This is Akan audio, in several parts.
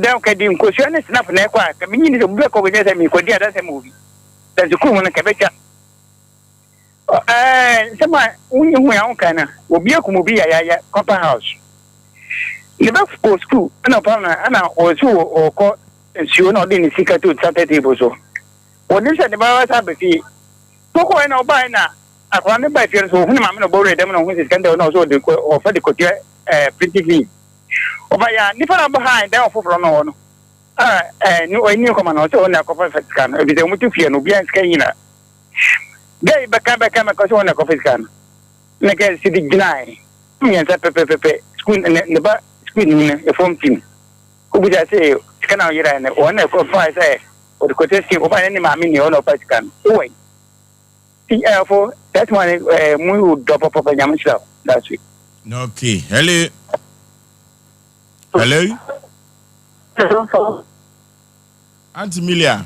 down Kadim Cushion is not an equa, coming to break over there, me, could that's a movie. That's a cool one, a cabecha. Someone, when will be a Kumubia, Copper House. The back for school, and upon an or two or call, and she will not in the secret to Saturday table. So, what is at the Barras Abbey? Toko and Obina, I wanted by fears who I'm not bored them on his candle also the offer the cotier pretty. Obaya, Nipa behind there for no. No command also on a copper scan, with the Mutufi and Ubian Skayina. Gay Bacaba on a coffee scan. Like a city deny. Me and Pepe, school and the in a phone team. Who would I say, can I get an one of 5 say, or the quotation of any mammy or no Pascan? Wait. For that one, we would drop up a young show last week. Okay. Hello. Hello. Hello. Auntie Milia.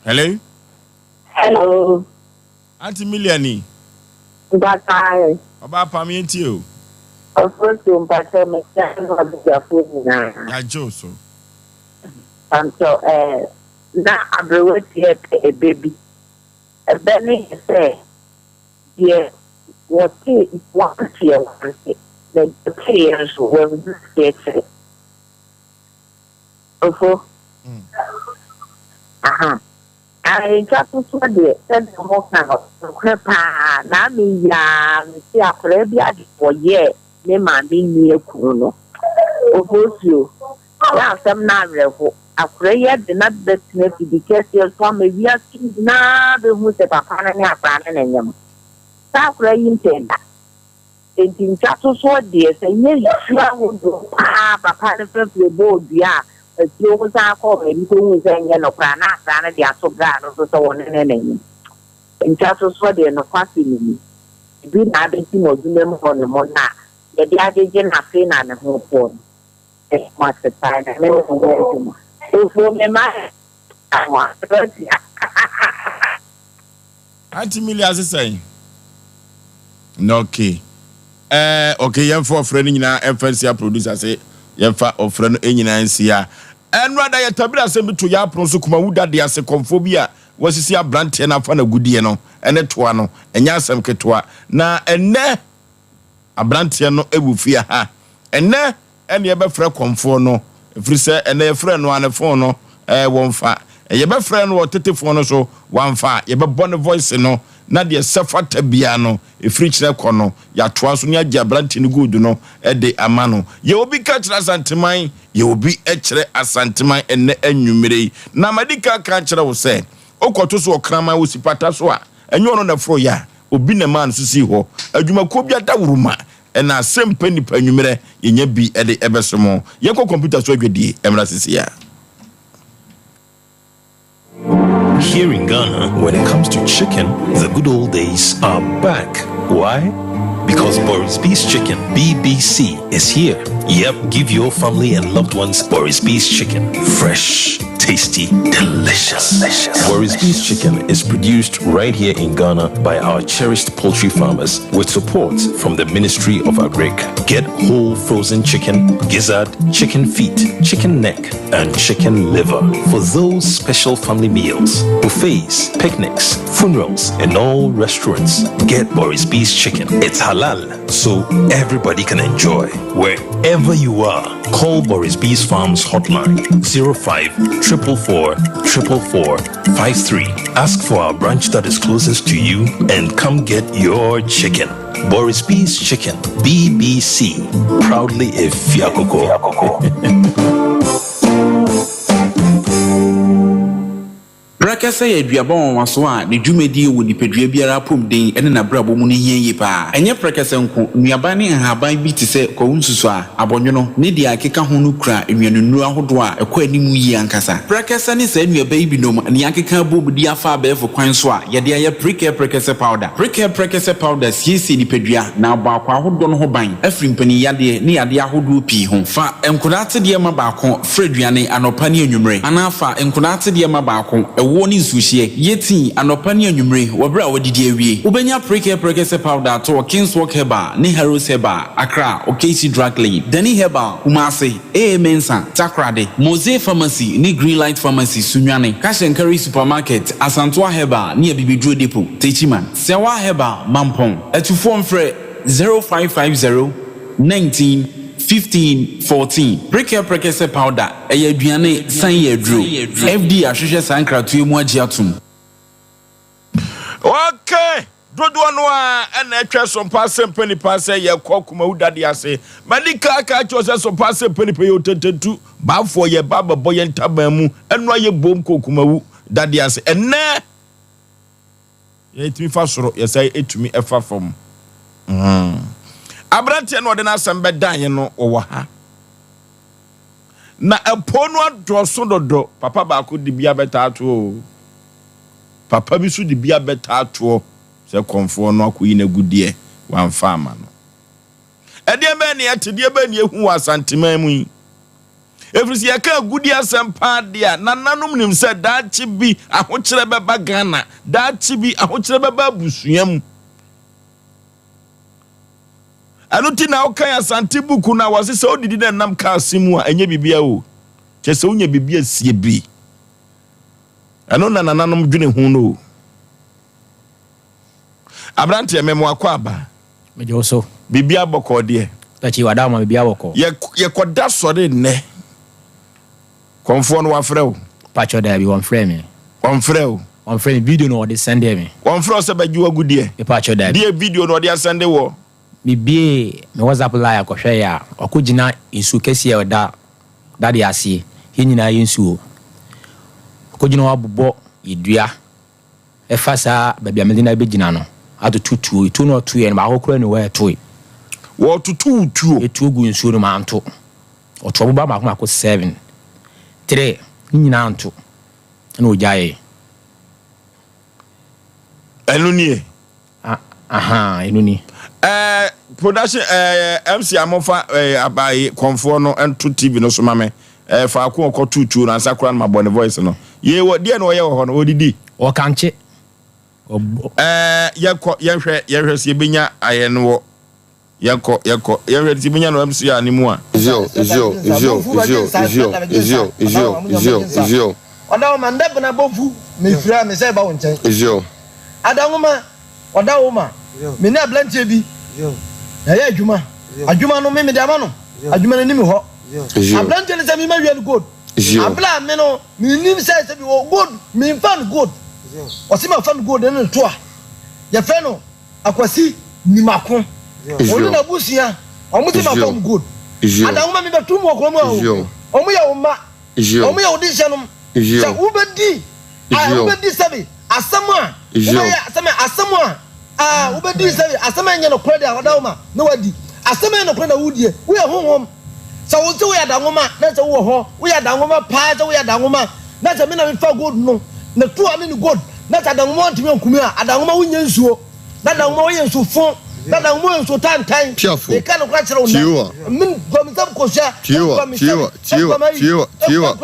Hello. Hello. Auntie Miliani. But I. About Pamientio. Of course, you but I'm a food now. I chose so. And so, now I'm going to get a baby. And then he say, yeah, what is 1 year? The players will get it. Oh, I just said it, said the most now. Crepa, Nami, see a Caribbean for years. Nema ni kuno ofosu ya sam na reho akoye de na betne because your family we are na be hu se papa na ni apana na nyam sa akoye intenda entin chato so de se nye yua wo do papa na fe bo dua ati o sa ko be ni ko hu se nye no pra na apana de aso gra no so won ne ne en chato so de no kwasi ni bi na be ti mo du nem ho no mo na the agent has seen an whole it's much the time. I never know. If you remember, I want Auntie Milia is saying, no, okay. Okay, young for friend in our FNC producer say, young for a friend in NCA. And rather, your tablet assembly to your prosukuma would that they are seconphobia was to see a brand and a fan of good diano and a tuano and yasam ketua. Na and ne. Abrantia no ebufia ha ene ene be frɛ konfo no efri sɛ ene frɛ no an phone no wonfa ye be frɛ no tetefo no so wonfa ye be bɔ ne voice no na de sefata bia no efri kyerɛ kɔ no ya toa so ne agya abrantia no good no de ama no ye obi ka kyerɛ asanteman ye obi kyerɛ asanteman ene anwumere na madika ka kyerɛ wo sɛ okoto so okraman wo sipata so a enyo no na fro ya obi na man so si ho adwumako bia da wuruma ena Asem Mpe Nipa nwumere yenya bi e de ebesomo yenko computer so adwedie emra sisia. Here in Ghana, when it comes to chicken, the good old days are back. Why? Because Boris B's Chicken, BBC, is here. Yep, give your family and loved ones Boris B's Chicken. Fresh, tasty, delicious. Boris B's Chicken is produced right here in Ghana by our cherished poultry farmers with support from the Ministry of Agric. Get whole frozen chicken, gizzard, chicken feet, chicken neck, and chicken liver for those special family meals, buffets, picnics, funerals, and all restaurants. Get Boris B's Chicken. It's halal, so everybody can enjoy. Wherever you are, call Boris B's Farms hotline 05 444 444 53. Ask for our branch that is closest to you and come get your chicken. Boris B's Chicken, BBC, proudly a Fiakoko. Brakasa ye duabon waso a ne dwumedi wo nipadua biara pomden ene na brabo mu ne hienyi pa enye brakasa nko nuaba ne nhaban bi te se kwunsusu a abonwono ne dia akeka ho no kura enwanunu ahodo a ekwa animu yi ankasa brakasa ne sa nuaba yi binom ne akeka bobudi afa abefo kwan so a ye de aye brakasa powder siesi nipadua na ba kwa ahodo no ho ban afri mpani yade ne yade ahodo pi ho fa enkodate de ma ba ko freduane anopa ne anwumre anafa enkodate de ma ba ko woni nsuhye yeti anopa ne anwumre wobra wodidi awie ubenya preke se powder to King's Walk Herbal ne Herbal Accra Okesi Drug Lane Dani Herbal Kumasi Mensa Takrade Mose Pharmacy ne Green Light Pharmacy Sunwane Cash and Carry Supermarket Asantwa Herbal ne Bibidro Depot Techiman Sewa Herbal Mampong etufo mfre 0550 19 15 14 preke se powder aduane san yedro FD ahwehwe san kratoe mu agiatum okay dodo no a na atwa Sompa Asem Mpe Nipa se ye kokuma udade ase manika ka cho se Sompa Asem Mpe Nipa yo tetetu bafo ye baba boye ntaba mu eno ye bom kokuma wu dade ase enne ye timi fa soro ye sai etumi efa fom Abrante no de na Asem bedan ye no owo ha na eponu adoso dodo papa ba ko di bia beta ato papa bi su di bia beta ato se konfo no akoyi na gudie wan fama no ede be ne atede be ne ehu asanteman mu efrisi ya ka gudie asempa dia nananom nim se daachi bi ahokyere beba Ghana daachi bi ahokyere beba busuam anuti na okan asante buku na wase se odidi na nam ka asimu a enye bibia o che se unye bibia sie bi anu na nananom dwene hu no Abrante memo akwaba mejo so bibia boko de tachi wada ma bibia boko ye koda sore ne konfo no wafre o pacho da bi won frame on frame video no de send me won fro se bagi wagudie e pacho da bi video no de send wo bibie me WhatsApp line akohwe ya okugina insu kesi e oda dade ase hi nyina yinsu okugina wabubo yedua e fasa babia medina begina no ado tutu itu no tu ye na akokura ni we to wo tutu tuo etu gu insu no manto oto boba makoma ko 7 3 nyina anto na ojaye enuni aha enuni production MC Amofa abai konfo no ento TV no so mame fa ko ko tutu na sakura na mabone voice no ye wo de no ye ho no odidi o kanche yehwe si benya aye no wo yehwe si benya no MC animu a zio oda ma ndebe na bofu me fira me say ba won chen zio adanguma oda wo ma me na blanche bi ya adwuma no me de amano adwuma no nimi ho ablanche ne say me ma wiel gold abla me no me nim say say gold me fan gold osima fan gold ne to a ya fe no akwasi nimako onu na busia omu ti ma fan gold adanguma me betum okro mu omu ya oma omu ya audition sa ubedi ubedi sabi asama asama ubedi sabi asama nya no credit adawuma no wadi asama no credit wudie we honhom sa wo se we adangoma na se wo ho we adangoma pa se we adangoma na se me na me fa gold no na tu ani ni gold na se adangoma ntimi nkumi a adangoma wunya nsuo na adangoma wo yensu fon na adangoma yensu tantan e ka no kwa kire wona min gomzam ko sha tiwa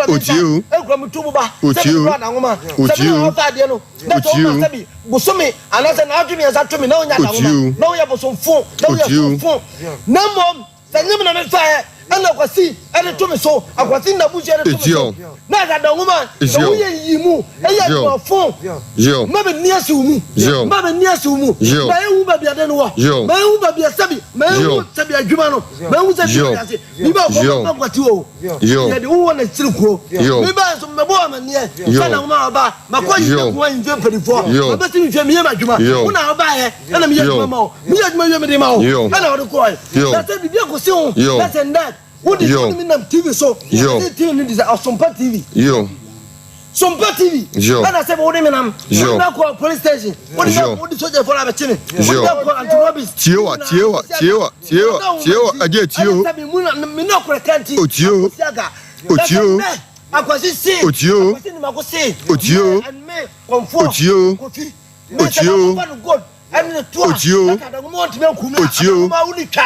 otiu ekwa mtubu ba otiu adangoma otiu fa de no na to ma sabi bosomi anase na adwumi asa tumi na onya adangoma na oya bosomfo na oya fon na mom sanyem na me fa ana kwasi ana tumi so akwasi na buji ana tumi so na adangoma na oya yimu eya to fon mabe niasi umu na ewu ba bia de no wa ma ewu ba bia sabi ma ewu sabi adwuma no ma ewu sabi ase bi ba ko kwati o ya de wo na siriko bi ba so me bo amane sana uma ba makoyi ko yin je perifo ma be tin je mi ma adwuma una ba ye na mi adwuma ma o mi adwuma yo me de ma o na o de ko na se bi ko se o na se ndat wo di mi na TV so TV ni di Sompa TV Sompa TV ana se bo de me nam na ko police station wo di soldier for abetini wo ko anti-robbery tiewa aje tio mi no ko kanti otio akwasi si akwasi ni makosi otio and me comfort otio ɛne to otio adawuma ntimi akume otio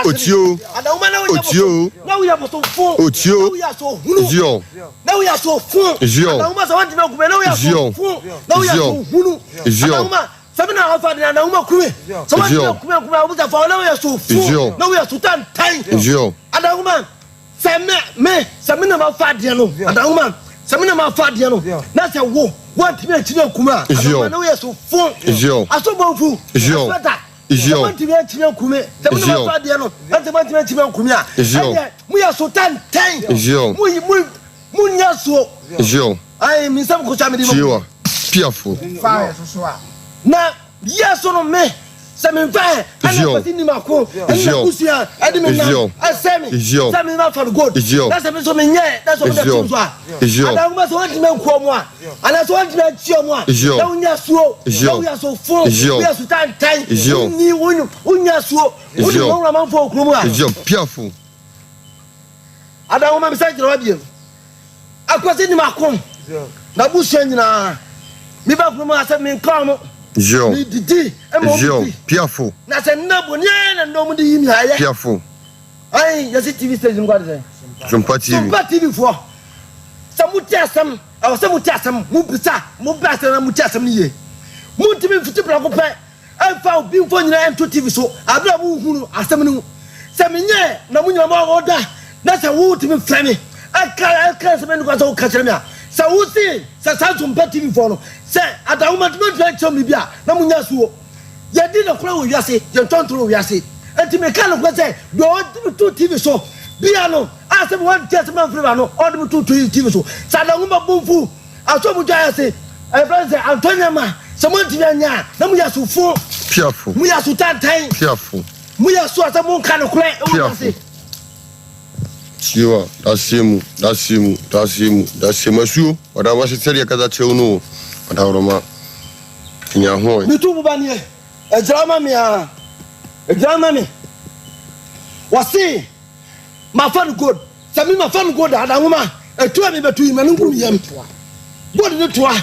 otio adawuma na otio na wo yɛ boso fo otio na wo yɛ so hunu na wo yɛ so fo adawuma sɛ wɔntimi akume na wo yɛ so fo na wo yɛ so hunu adawuma sabina afa de na uma kume so what you kume abuza fa na we so fu na we so tan adawuma samina ma fa de no adawuma samina ma fa de no na se wo want me tire kuma adawuma na we so fu aso bo fu want me tire kume samina ma fa de no na se want me tire kume a mu ya so tan mu nya so ai mi sam ko cha me di mo piafo na yeso no me se me fa ana pati ni mako ana kusia ade me na asemi se me na for good na se me so me nye na so me da so a ada nguma so want me nko mo a ana so want me chi mo a na unya suo na uya so fo uya so tan ni unya suo uni mo na man fo okru mo a piafo ada nguma me sa jira wabie akwase ni mako na busia nyina mi ba funu mo asemi nka mo didi piafo na se nabo nye na ndo di yimi haya piafo ai ya TV station ngwa de Sompa TV fo samuti asam aw samuti asam mu bisa mu basa na muti asam ni ye mu timi fiti bra ko pe ai fa obi fo nyina ento TV so abra mu hunu asam ni se menye na mu nyina ma oda na se wo timi frame aka se me ko so ka kire me a sa wusi sa Sompa TV fo no se adawuma tuma twa chom ni bia na munya suo ye di na kura wo wiase ye tontoro wiase enti me kan ko se do TV so bia no asem wan test man free no o do TV so sa adawuma bomfu aso mu twa se e friend se Antonia ma se mo ntimi anya na munya su fo piafo munya su tantan piafo munya su asa mo kan kura o wiase Chiwa, dasimu, su, wada wasi seri akaza cheuno, wada oroma, kinya hoi. Mitubu baniye, ejama mi, wasi, mafan god, sami mafan god, adanguma, etuwa mi betu imanungu miyem, bodi netuwa,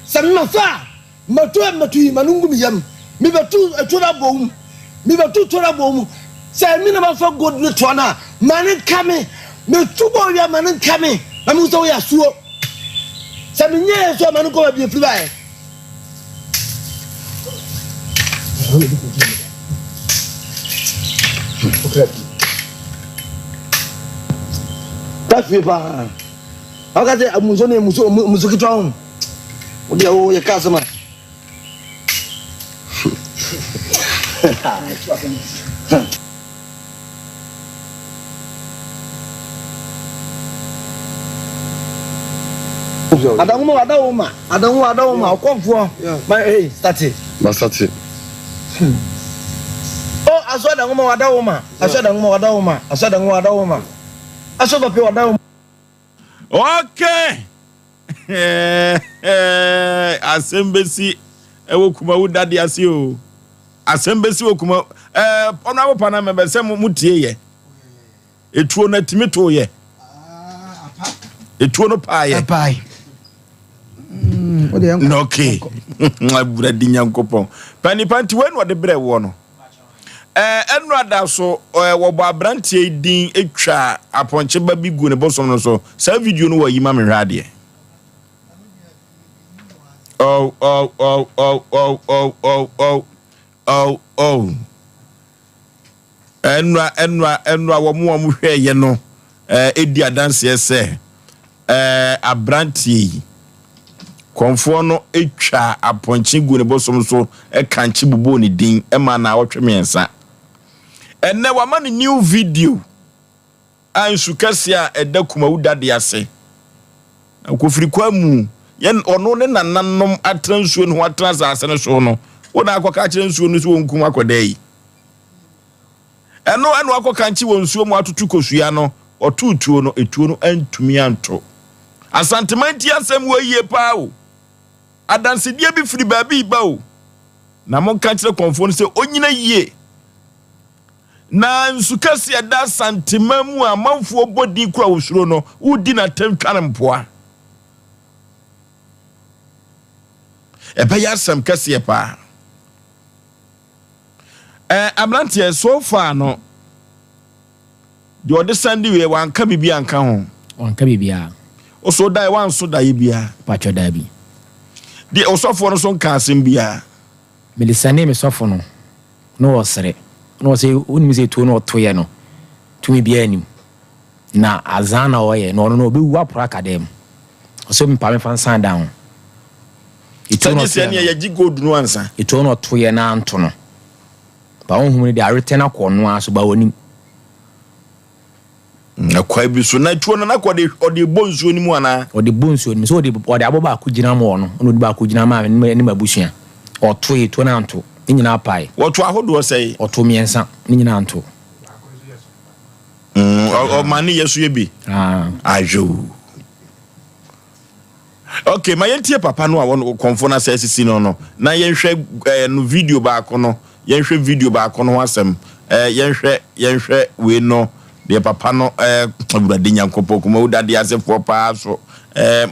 sami mafa, metu imanungu miyem, mi betu etuwa boum, mi betu tuwa boum, sami na mafa god netuwa na, mani kame, me tubo ya manin kame na mu so ya suo se me nye so manin ko bi firi bae ta fi ba aka te amuso ne muso kitwa o dia o ya kasama Adawuma okonfo my start oh aso adawuma aso papi wadawuma okay asembesi ewo kuma wudade ase o asembesi okuma ono abopa na membese mutie ye etuo na timito ye etuo no paaye no okay abura di nyankopon pani panti wenu de bre wo no enu ada so wo bo abrantie din etwa aponche ba bi gu ne bosom no so sa video no wa yima me hwade enwa wo mo hwe ye no edi adanse ese abrantie konfo no etwa aponche gu ne bosom so kanchi bubo ni din ema na wotwe mensa enne wa ma new video ansu kasia eda kuma wudade ase akofiri kwamu yen ono ne nananom atransuo no atransa ase no so no wona akoka kire nsuo no so wonkum akodai eno akoka nchi wonsuo mu atutu kosua no otutuo no etuo no antumi anto asantemanti asem wo yie pa o adansedie bi firi baabi ba o na mon ka kire konfo no se onyina yie na nsukasi ada santemamu amanfo bodi kura wosuro no udi na tentwane mpoa ebe ya sam kase pa Abrantie so far no the other Sunday we wan ka bibia anka ho wan ka bibia o so dai wan so dai bia pacho dai bi the osofo no so nka asem bia me lisane me sofo no no osere no say unim say to no to ye no to me bia anim na azana oye no no obi wa pro academy so me pa me fan stand down ito no se ne ya gi gold no ansa ito no to ye na anto no ba ohun ni da return akọ no aso ba wonim na kwa bi so na tuo na kwa de ode bonsuo ni mu ana ode bonsuo ni so ode aboba akugina mo no no de ba akugina ma ni mabusua oto yi to na anto ni nyina pai woto ahodo sei oto miensa ni nyina anto o mani yesu ye bi ajo okay ma yentie papa no a won konfo na say sisi no na yenhwe no video ba ko no yenhwe video ba ko no asem yenhwe we no de papa no Awurade Nyankopɔ kuma udade asefo pa so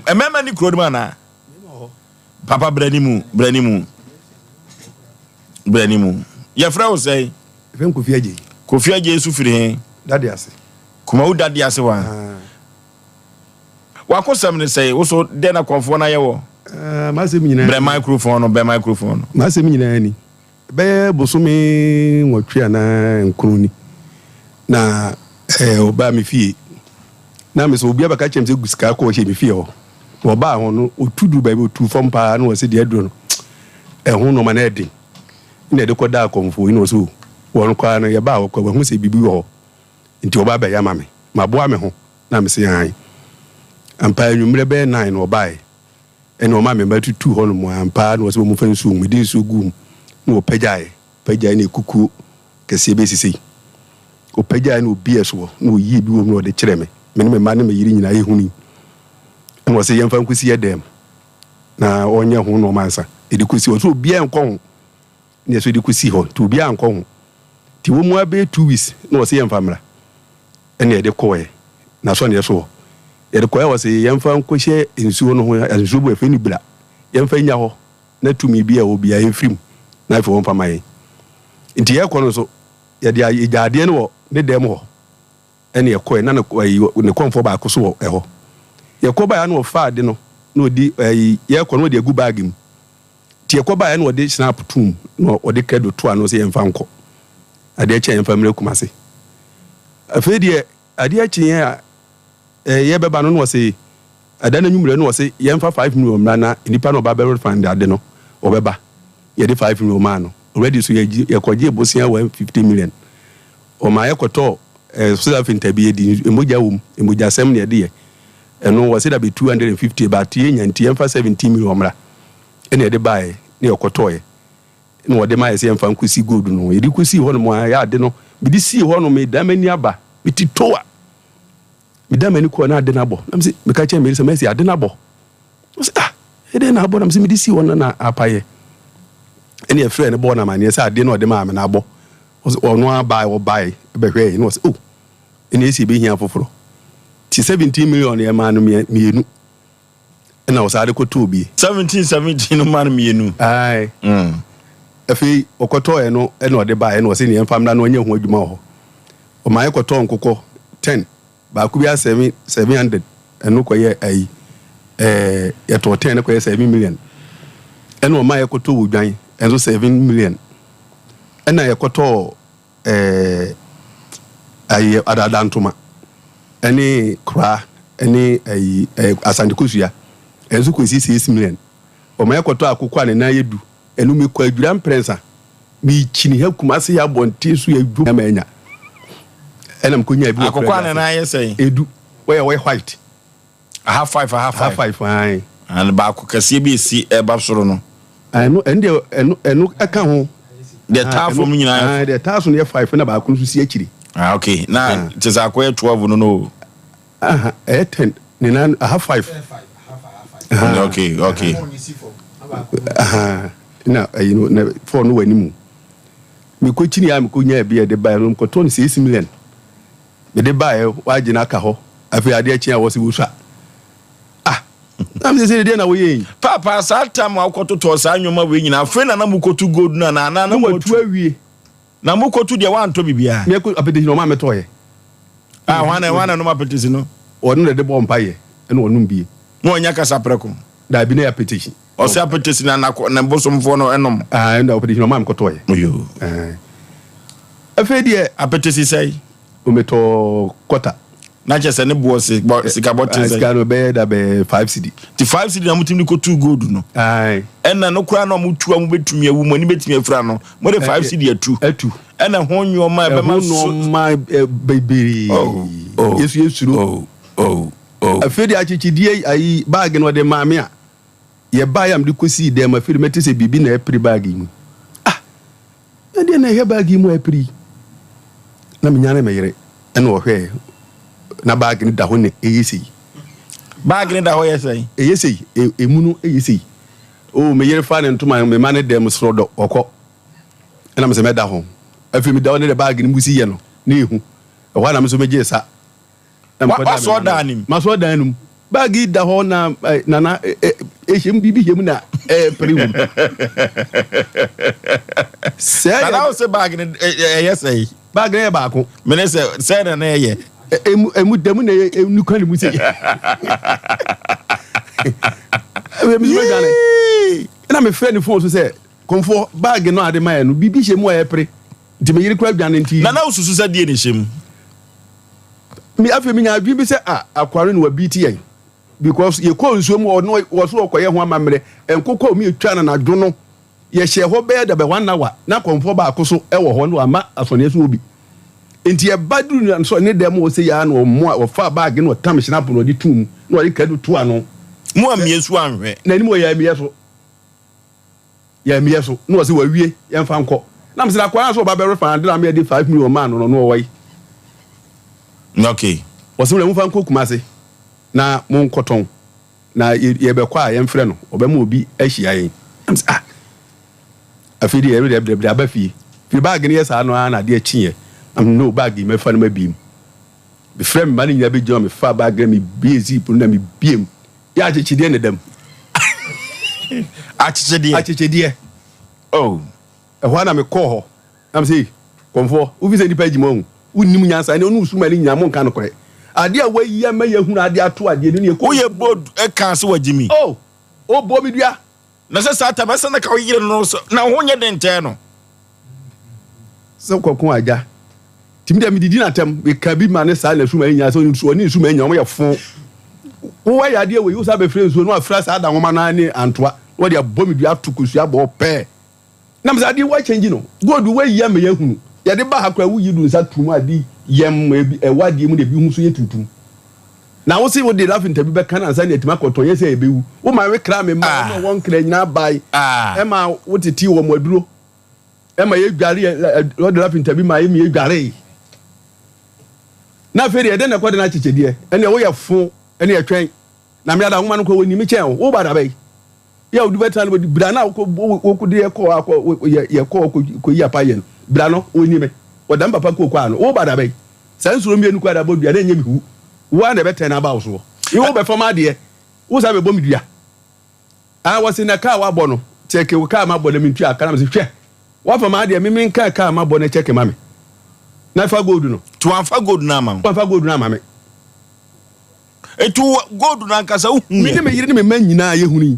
emema ni kro ma na papa branimu ye fra o say efem Kofi Agye su firi he dade ase kuma udade ase wa wakosam ne say wo so de na konfo na ye wo masem nyina bre microphone masem nyina ni be bosome nwotwe na nkroni na oba me fie na me so obi abaka chem se gusika ko che me fie ho oba ho no otudu ba be otu fom pa na wo se de aduro no ho no ma na edi na de ko da konfo ino so won kwa no ye ba wo ko hu se bibi ho nti oba ba ya ma me ma boa me ho na me se yan ampa nwumre be 9 no oba e no ma me ba tutu ho no mo ampa no so mo fa nsu mu di nsu gum no pagyae ne kuku kese be sisi o pagyae no BS wo no yi bi wo no de kire me me ma ne me yiri nyina ye huni e wo se yemfa nkusi ye dem na onye ho no mansa e de kusi wo so bia nko ho ne so de kusi ho to bia nko ho ti wo mu abe 2 weeks no wo se yemfa mra e ne de koe na so ne so ye de koe wo se yemfa nkohye nsuo no ho nsuo bo efe ni bla yemfa nya ho na tumi bia wo bia efrim na ifo won mai nti ye kono so ye de ade no ne dem ho ene ye koe na ne konfo ba ko so ho ye ko ba ya no fa ade no no di ye kono de gu bag mu ti ye ko ba ya no de snap tum no de kedo to ano se ye mfa nko ade a che ye mfa mre kumase afi de ade a che ye beba no se ada na nwumre no se ye mfa 5 million mra na nipa no ba be refund ade no obeba ye de 5 million man already so ye koje bosia 150 million o ma ye koto so finta bi edi emoja sem ne de ye eno was it be 250 but ye nyanti ye mfa 70 million mra ene de bae ne yokoto ye no de ma ye se mfa nkusi gold no ye di kusi ho no mo ya de no bi di si ho no me da mani aba bi ti toa mi da mani ko na de na bo na me me ka che me se me se ade na bo e de na bo na me se mi di si ho na apaye ene e frɛ ne bo na ma ne se ade no de ma me na abo ono abai wo bai be hwe no se ene esi be hia foforo ti 17 million ye ma no mienu ena wo sare ko to bi 17 no ma no mienu ai afi okoto e no ene ode bai no se ne famna no anya hu adwuma ho o ma ye koto nkokɔ 10 ba ku bia 700 eno ko ye ai ye to 10 ko ye 7 million ene o ma ye koto wo dwan enso 7 million ena ye koto ai adadantuma ene kra ene ai asandekusua enso ko 6 million o ma ye koto akokɔ ne na yedu enu me kwa adwura mprensa mi chini ha kumase ya bonte so ya dwu ma anya enam ko nya bi akokɔ na ye say edu we white I have 5 fine and ba ko kase bi si e ba soro no eno eno aka ho the tar from nyina the tar so ne 5 na ba ko so si akiri okay na tesa akɔ 12 no 10 ne na I have 5 okay na na for no wanimu me ko chini ya me ko nya bi e de ba no ko to 6 million me de ba e wa gina ka ho afi ade a chia wo se wusha am se de na wo yin papa sa time akoto to sa nwoma we nyina afi na na mu kotu gold na mo tu awie Na mo ko tu de wan to bibia. Me ko apetition no ma metoye. Ah wana no ma petition no. Onu de bo mpaye ene onum bie. Mo nya kasa preko. Da bi na petition. Osei petition na bosomfo no enom. Ah enda petition no ma mkotoye. Yo. Afi de petition say o meto quarter. Na chese ne bo sika botin say. Sika no be da be 5 cedi. Ti 5 cedi na mutim ni ko 2 gold no. Ai. Ena no kura no mutu amu betumi awu mo ni betumi afra no. Mo de 5 cedi atu. Ena ho nyoma be ma so my baby. Yesu. Afedi achichidie ayi bag no de maame a ye buy am de kosi dem afedi meti se bibi na epri bag mu. E de na he bag mu epri. Na me nyane me yere. Ena wo hwe na bag ni da ho ne eyesi. Bag ni da ho yesei. Eyesi emu no eyesi. O me yere fa ne ntuma me mane dem sro do okọ. Ena me se me da ho. Afi mi da ho ne de bag ni musi ye no. Na ehu. E wa na me so me je sa. Maso danim. Maso danim. Bagi da ho na ehim bibi hem na periwu. Say na se bag ni yesei. Bag ni ba ko. Me ne se na ye. Emu demu na enu kan mu se. We mi gane. Na me friend phone so say konfo bag no ade ma no bibi hemu a epre. Nti me yiri kwa gane nti. Na ususu sa die ni hemu. Me afi me nya bi say akware no abiti yen because ye ko nsuo mu no wo so okoye ho amamre enkoko mi etwa na dwo no ye hye ho be da be 1 hour na konfo ba akoso e wo ho no ama asone so obi enti e baduru so ne dem wo se ya no mo wo fa bag no tam snap no di tum no ri kadu to ano mo amiesu anhwe na ni mo ya amieso no se wa wie ye mfa nko na mse na kwa so ba be refa na me di 5 million man no no wo okay. Wasem mu fan kokumase na mo nkoton na ye be kwa ye mfre no obe ma obi ahia yen. Afidi ye de abafi. Fi bag ne yesa no na de achi am no bag me fa no mabiem. Be frem ma nya be jo me fa bag me bi zip na me biem. Ya chichide ne dem. Achichide. Oh. E ho na me ko ho. Am say komfo, u vi se nipa jimo unim nyansa ne onu usuma ni nyamo nka no kore ade a wayi ma ya hunu ade ato ade ne ko ye bod e kan se wagimi o bo mi dua na se sata ba se na ka yire no so na ho nye de nte no se kokon aja timi da mi didi na tem be ka bi ma ne sa na suma nyansa oni suma nyamo ya fo wo wa ya ade we usa be friends no afra sa da ngoma na ni antoa wo de bo mi dua to kusua bo pe na me sa ade wa change no god wayi ya ma ya hunu ya de ba hakwa wu yidu nsa tumu adi yem ewadi mu de bi hu so yetutum na wo se wo de lafin tabi be kana nsa ne etima koton ye se ebewu wo ma we kra me ma no won kra nyina bai e ma wo titi wo maduro e ma ye dware wo de lafin tabi ma ye mi ye dware na feri e de na kwade na chichedie ene wo ye fo ene ye twen na me ada nwoma no ko woni mi chen wo ba da bai ya wo du beta no bra na wo ko de ye ko ya pa ye brano oni me odam papa ko kwa no wo bada bai sansuro mienu kwa da bodua na nyemi hu wo na beten na ba wo so wo be fama de wo sa be bom dua wasi na ka wa bo no cheke wo ka ma bo na mintu aka na me hwe wa fama de me min ka ma bo na cheke ma me na fa gold no to anfa gold na ma fa gold na ma me etu gold na nkasa hu me de me yire me man nyina ye huni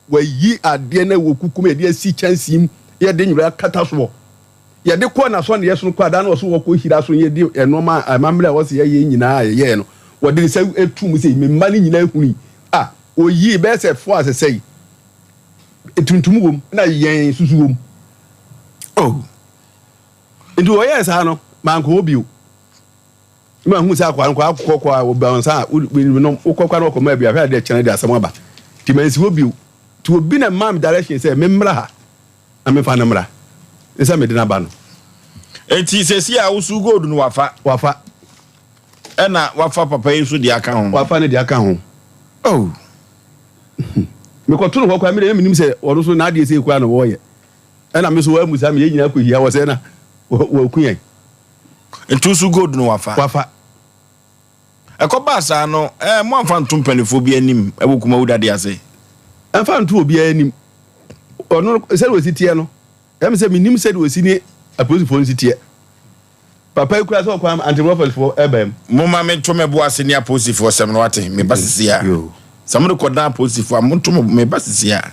wa yi ade na wo kukum e de si chansim ye de nyura kata so ya de ko na so na yeso kwa da na so wo ko hira so ye de enoma amamle wo se ye nyina ye no wo de se etum se me mani nyina huni oyi be se fo asesei etuntum wom na yen susu wom ndu o yes ha no man ko obi o ma hu se akwa akwa obansa no ukokwa no ko ma bia fa de chene de asem aba ti mansi obi o ti obi na mam direction se me mra ha ame fa na mra esa me de na ba no enti sesi a usu gold no wafa ena wafa papa yesu de aka ho wafa ne de aka ho me ko tunu kwa me nim se odo so na de se kwa no wo ye ena me so wa musa me nyina ko hia wo se na wo kuyan enti usu gold no wafa ekoba sa no mo amfa ntum panifo bi anim ebukuma wudade ase amfa ntu obi anim ono se wo sitie no em se minim se wo si ni apolisifoɔ nsi teɛ papa ekura sɛ ɔkwan anti-robberyfoɔ ɛbɛn. Moma me to me boase ne apolisifoɔ sɛm no wate me ba sisia. Some of the kɔdan apolisifoɔ amonto me ba sisia.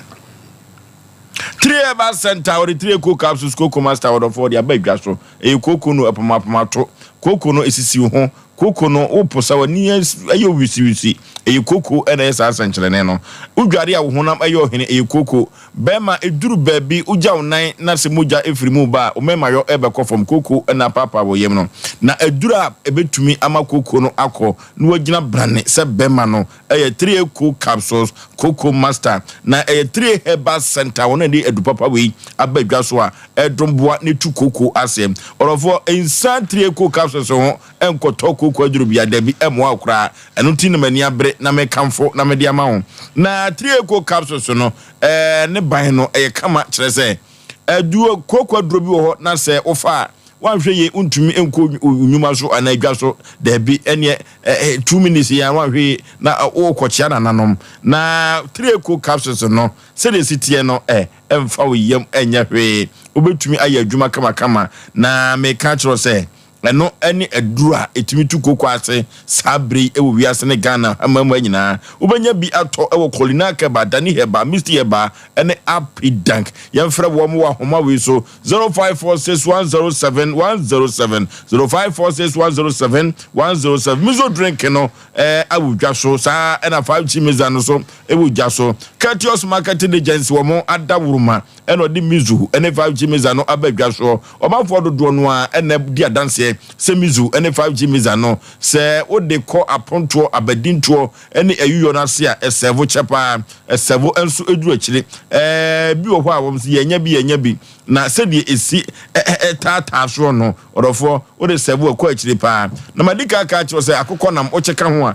3 Herbal Center or 3 cook capsules cocoa master order for the abegwa so. E cocoa no apamato. Cocoa no esisi ho. Cocoa no oposa wani ayo wisi. E cocoa na esa sankyerene no. Udware a wo honam ayo hene e cocoa. Bema eduru baabi uja unan na se muja efiri mu ba. O mema yo ebekɔ from cocoa na papa wo yem no. Na edura ebetumi ama cocoa no akɔ. No wagina brane se bema no. 3 cook capsules cocoa master. Na 3 Herbal Center wona di edu papa we abadwa so a edromboa ne tu cocoa asem. Orofo insan 3 cook capsules ho enkoto cocoa aduru bia da bi emo akra. Eno ti na mani abre na me kamfo na me dia ma ho. Na 3 cook capsules no ne ban no kama kyerɛ sɛ aduo cocoa aduru bi wo ho na sɛ ofa wanhwe ye untumi enko nyuma so anadwa so da bi ene 2 minutes ya wanhwe na o kɔkyia nananom na 3 cook capsules no sɛ de sitie no emfa wo yam enya hwe obetumi aye adwuma kama na me ka kyerɛ sɛ eno ene adura etimi tu koko ase sabre ewo wiase ne Ghana amamu anyina ubenya bi ato ewo kolina keba dani heba Mr. Heba ene apidank yemfre wo mo wa homa we so 0546107107 0546107107 mizo drink no awudwa so sa ena 5G meza no so ewudwa so Katios marketing agency wo mo adawuruma eno di mizu ene 5G meza no abadwa so omafo dodo no a ene di adanse semizu ene 5G meza no se o de ko aponto abadinto ene ayuyo na se a esevo chepa esevo enso eduru akire bi wo ho a wo se yenya bi na se de esi tata so no orofo o de sevo akọ akire pa na madika ka kire se akokọ nam o cheka ho a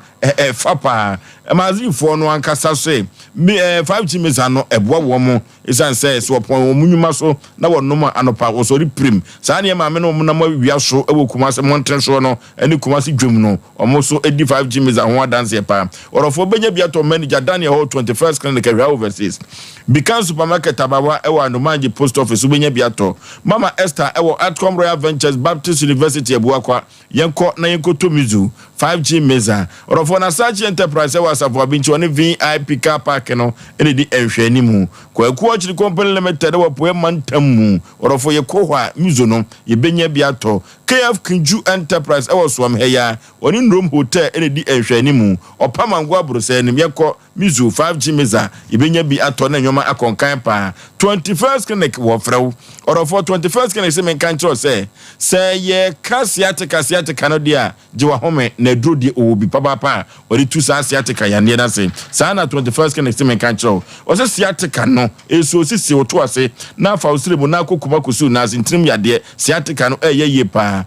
fa pa mazifo no ankasa so 5G meza no eboa wo mo isan se so pon wo munwuma so na wo nom anopa wo so prim sa ne ma me no na ma wia so ewo kumase montre so no eni kumase dwum no omo so edi 5G meza ho adanse pa orofo benya bia to manager Daniel Hall 21st clinic Yaw overseas Beacon supermarket abawa ewo Anomanji post office benya bia to Mama Esther ewo Atcom Royal Ventures Baptist University Ebuakwa yenko na yenko to mizu 5G meza orofo na Sachi Enterprise ewo asafo abinchi woni VIP car park no eni di ehwe ni mu kwaku achiri company limited ewo poe mantamu orofo ye kohwa mizo no ye benya bia to KF Kinju Enterprise ewo swam heya oni ndrom hotel ene di ehwani mu opamangwa brose nim yekọ mizu 5G meza ibenya bi ato na nyoma akonkan pa 21st clinic wo frew orofo 21st clinic se men kan se ye kasiatika no dia jiwa home na dro di obi papa ori tu sa asiatika ya ne na se sa na 21st clinic se men kan o se asiatika no eso sisi oto ase na fa usiribu na kokuma kusu na zintrim yade asiatika no ye pa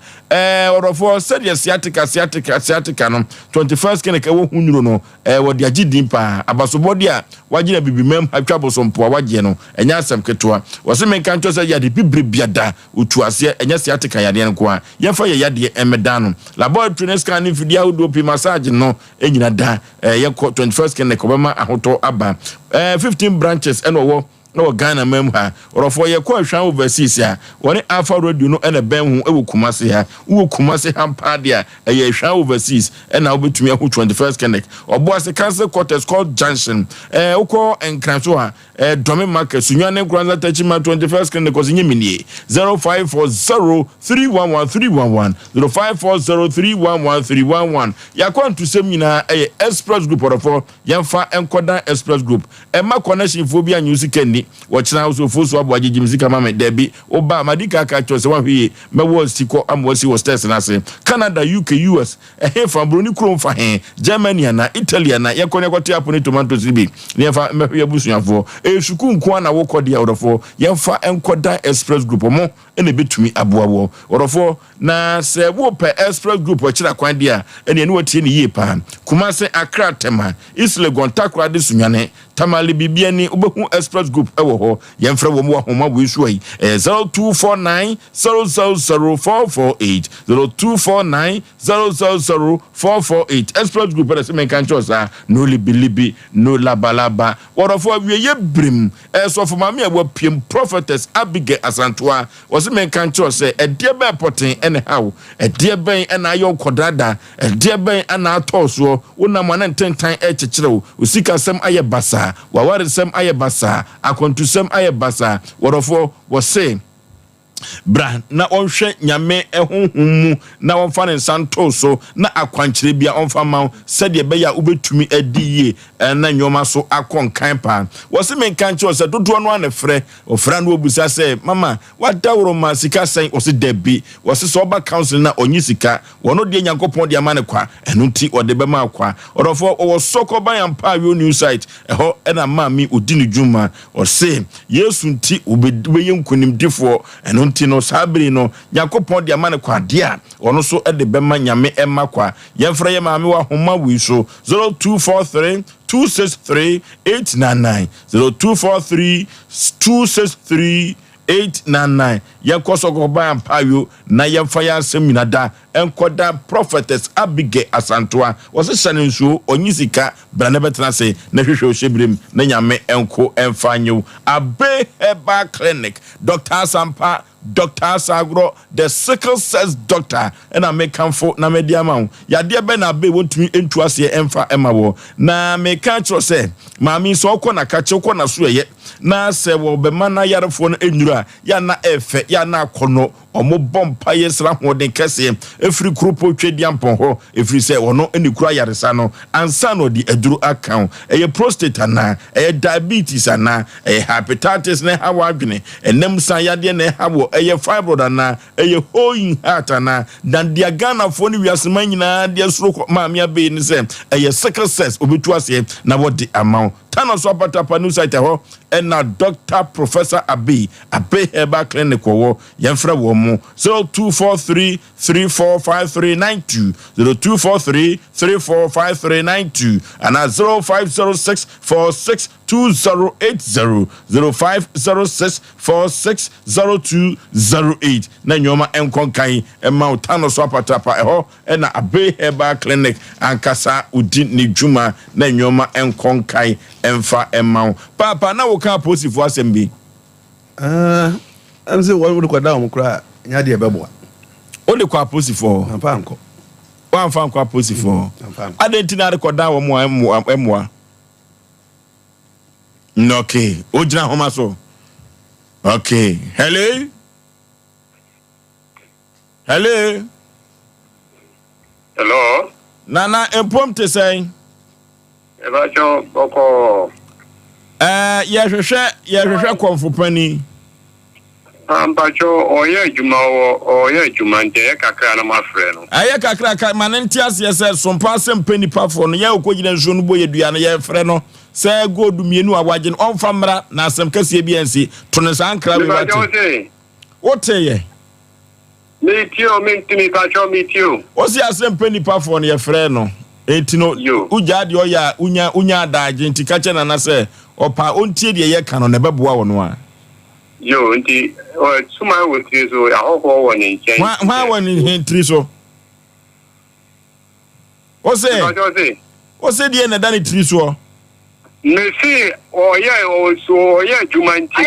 orofo said yes asiatica no 21st clinic ewo hunuro no wo de agidin pa abasobodi a wagina bibimem atwabo sompo wagye no enya asem ketwa wo se men kan say yade bibre biada otu ase enya asiatica yade nko a yefa ye yade emedano laboratory scan fidia wodo pi massage no enyina da yekọ 21st clinic obama ahoto aba 15 branches eno no Ghana mem ha orofo ye ko ahwan overseas ya woni Alpha Radio no ene ben hu ewu kumase ha wo kumase hampa dia ye ahwan overseas ena obetumi ahu 21st clinic oboase cancer quarters called junction uko enkranso ha domi market sunyane kranza tachima 21st clinic ozinye minie 0540311311 0540311311 yakwantu sem nyina express group orofo yemfa enkodan express group ema connection phobia news kendi wachina Osei Aboagye jimzika mama debi oba madika ka chose wa hwie mewo siko amwasi wo stairs na se Canada UK US fa broni krom fa Germany na Italy na yakone kwate apone tomatoes bi ne fa mehwe busuafo suku nko na wo kode orofo yemfa enkoda express group mo ene betumi aboawo orofo na se wo pe express group wachira kwan dia ene ne watie ne yie pa Kumase Accra Tema Islegon Takra de sunyane Tamale bibiani ubehu express group ewo ho yemfre wo mo ahoma wo isu ai 0249 000448 0249 000448 express group ere se men kan chosa no libilibi no labalaba worofo wieye brim so for mama e wo piem prophetess Abigail Asantoa wo se wɔse men kan kyerɛ sɛ ɛdeɛ bɛn pɔten ɛne haw ɛdeɛ bɛn ɛna ayɔ kɔdada ɛdeɛ bɛn ɛna atɔ soɔ wonam ana ntentan ɛkyekyerɛ wo osikasɛm ayɛ basa wawaresɛm ayɛ basa akɔntusɛm ayɛ basa wɔrɔfoɔ wɔse bra na onhwe nyame ehunhum mu na wonfa ne nsanto so na akwankyere bia onfa ma sɛde be ya ubetumi adiye na nyoma so akonkan pa wose menkan che ose dodo no anefrɛ ofra no obusa sɛ mama wadawro ma sika sɛn ose dabi wose so oba council na onyi sika wono de nyankopɔn de ama ne kwa ɛno nti ɔde be ma kwa ɔrɔfo ɔwɔ soko ban ampa yo new site ɛhɔ ɛna ma mi odi ne dwuma ɔse yesu nti obeye nkonimdifo ɛno nti no sabri no yakopon de amane kwa dia ono so de bema nyame emma kwa yemfra ye maame wa homa wi so 0243 263 899 0243 263 899 yekoso ko ba ampayo na yemfa ya seminada enkoda prophetess Abige Asantoa wose hyane nsuo onyisika bra na betena se na hwehwe ohyebrem na nyame enko emfanyo Abe Herbal Clinic Dr. Sompa Dr. Sagro, the sickle cells doctor, and I make comfort na mediama. Ya dear Ben Abe won't me into us here emfa emawo. Na me catch or say, Mammy so kona catch your corner suye. Na se wo be mana yara phone enura, ya na efe, ya na kono, or mo bomb payes ramon de kese, every krupo trediampon ho, if you say or no any cry yarisano, and sano di edru account, a prostate na, a diabetes na, a hepatitis ne hawagine, and nem sayadi ne hawo. Eye fibroid na eye hoeing heart na dan dia Ghana fo ni wiasema nyina dia suro maamia be ni se eye sickle cells obetu ase na what the amount Thanos Apatapa new site ho na Dr. Professor Abe Herbal Clinic wo yemfra wo mo 0243 345392 0243 345392 and 0506 462080 0506 460208 na nyoma enkonkan ema Thanos Apatapa ho na Abe Herbal Clinic ankasa udi ni dwuma na nyoma enkonkan emfa emma papa na wo ka positive asem bi am say wo ko da mo kra nya de beboa o de kwa positive amfa anko wa amfa kwa positive adenti na record da wo mo emwa okay o jira homa so okay hello nana empom te say Ebacho boko yehwehwe konfopani ampacho oye juma nte kakra na mafre no aye kakra ka manenti ase se Sompa Asem Mpe Nipa fo no ye okogina nso no boye dua no ye frɛ no se godu mienu awagye no onfa mra na asem kase bi ansi to ne sankra we bati woteye metio osi Asem Mpe Nipa fo no ye frɛ no etino uja de oya unya adage nti kache na se opa ontie de ye ka no ne beboa wo no a yo nti suma wo tri so ahoko wo ne nchen ma wo ne tri so o se die na dani tri so me si oye juma nti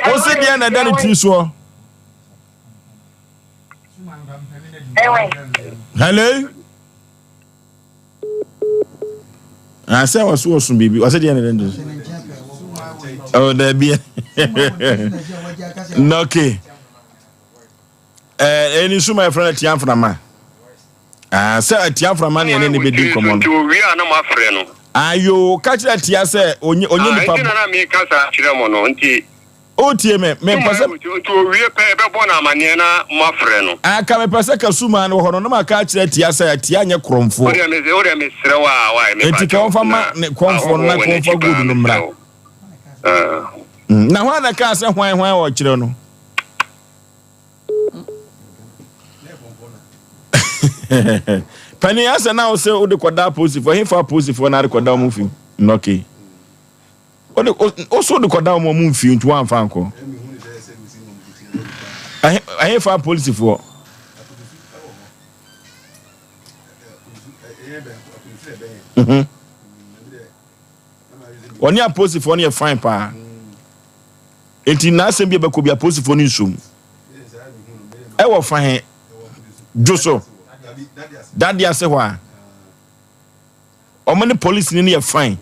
o se die na dani tri so hello I say was baby was it the end oh there be no okay any so my friend tian frama say tian frama na any be di common to we are na ma frɛ no ayo catch that tia say onye nipa na me kasa kyerɛ mo no nti o tie me pase to we pe be bona amane na ma frɛ no aka me pase ka suma no ho no ma ka kyerɛ tia say tia nye kromfo o de me srɛ wa me enti ka fa ma ne kromfo na kromfo good no mra na ho na ka say hwan wo kyerɛ no pani asa na o say o de koda positive he fa positive na rekoda mo fi okay also the koda mo mumfi ntu wan fa nko I fa police for oni a police for oni fine pa enti na asem bi be ko bi aposifo ni nsum e wo fa he joso dadi ase hwa omani police ni ye fine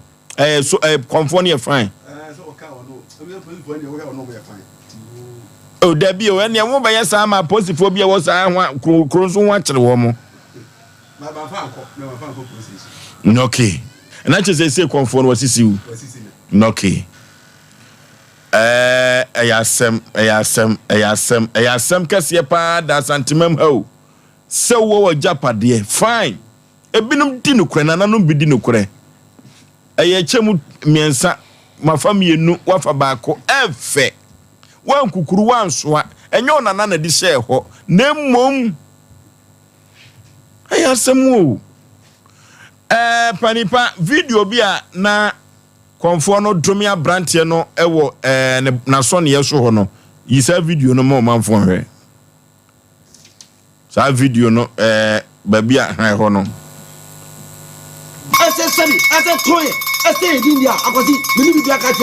so konfo ni ye fine o da bi o ene wo be yesa ma aposifo bi e wo sa ho kronso ho akere wo mo ma ba fa anko process okay na che say konfo no wasisi u okay Ayasem kasiye pa da santimem ho se wo japade fine ebinum di nokure nananum bi di nokure ayechemu miensa mafamienu wafa baako efe wan kukuru wan soa enyo nana na di share ho na mmom ayasem wo panipa video bia na konfo no dromia brantie no ewo na so ne yeso ho no yisa video no mo manfo hwe sa video no babia han ho no ase toye ase dindia akosi mini bibia ka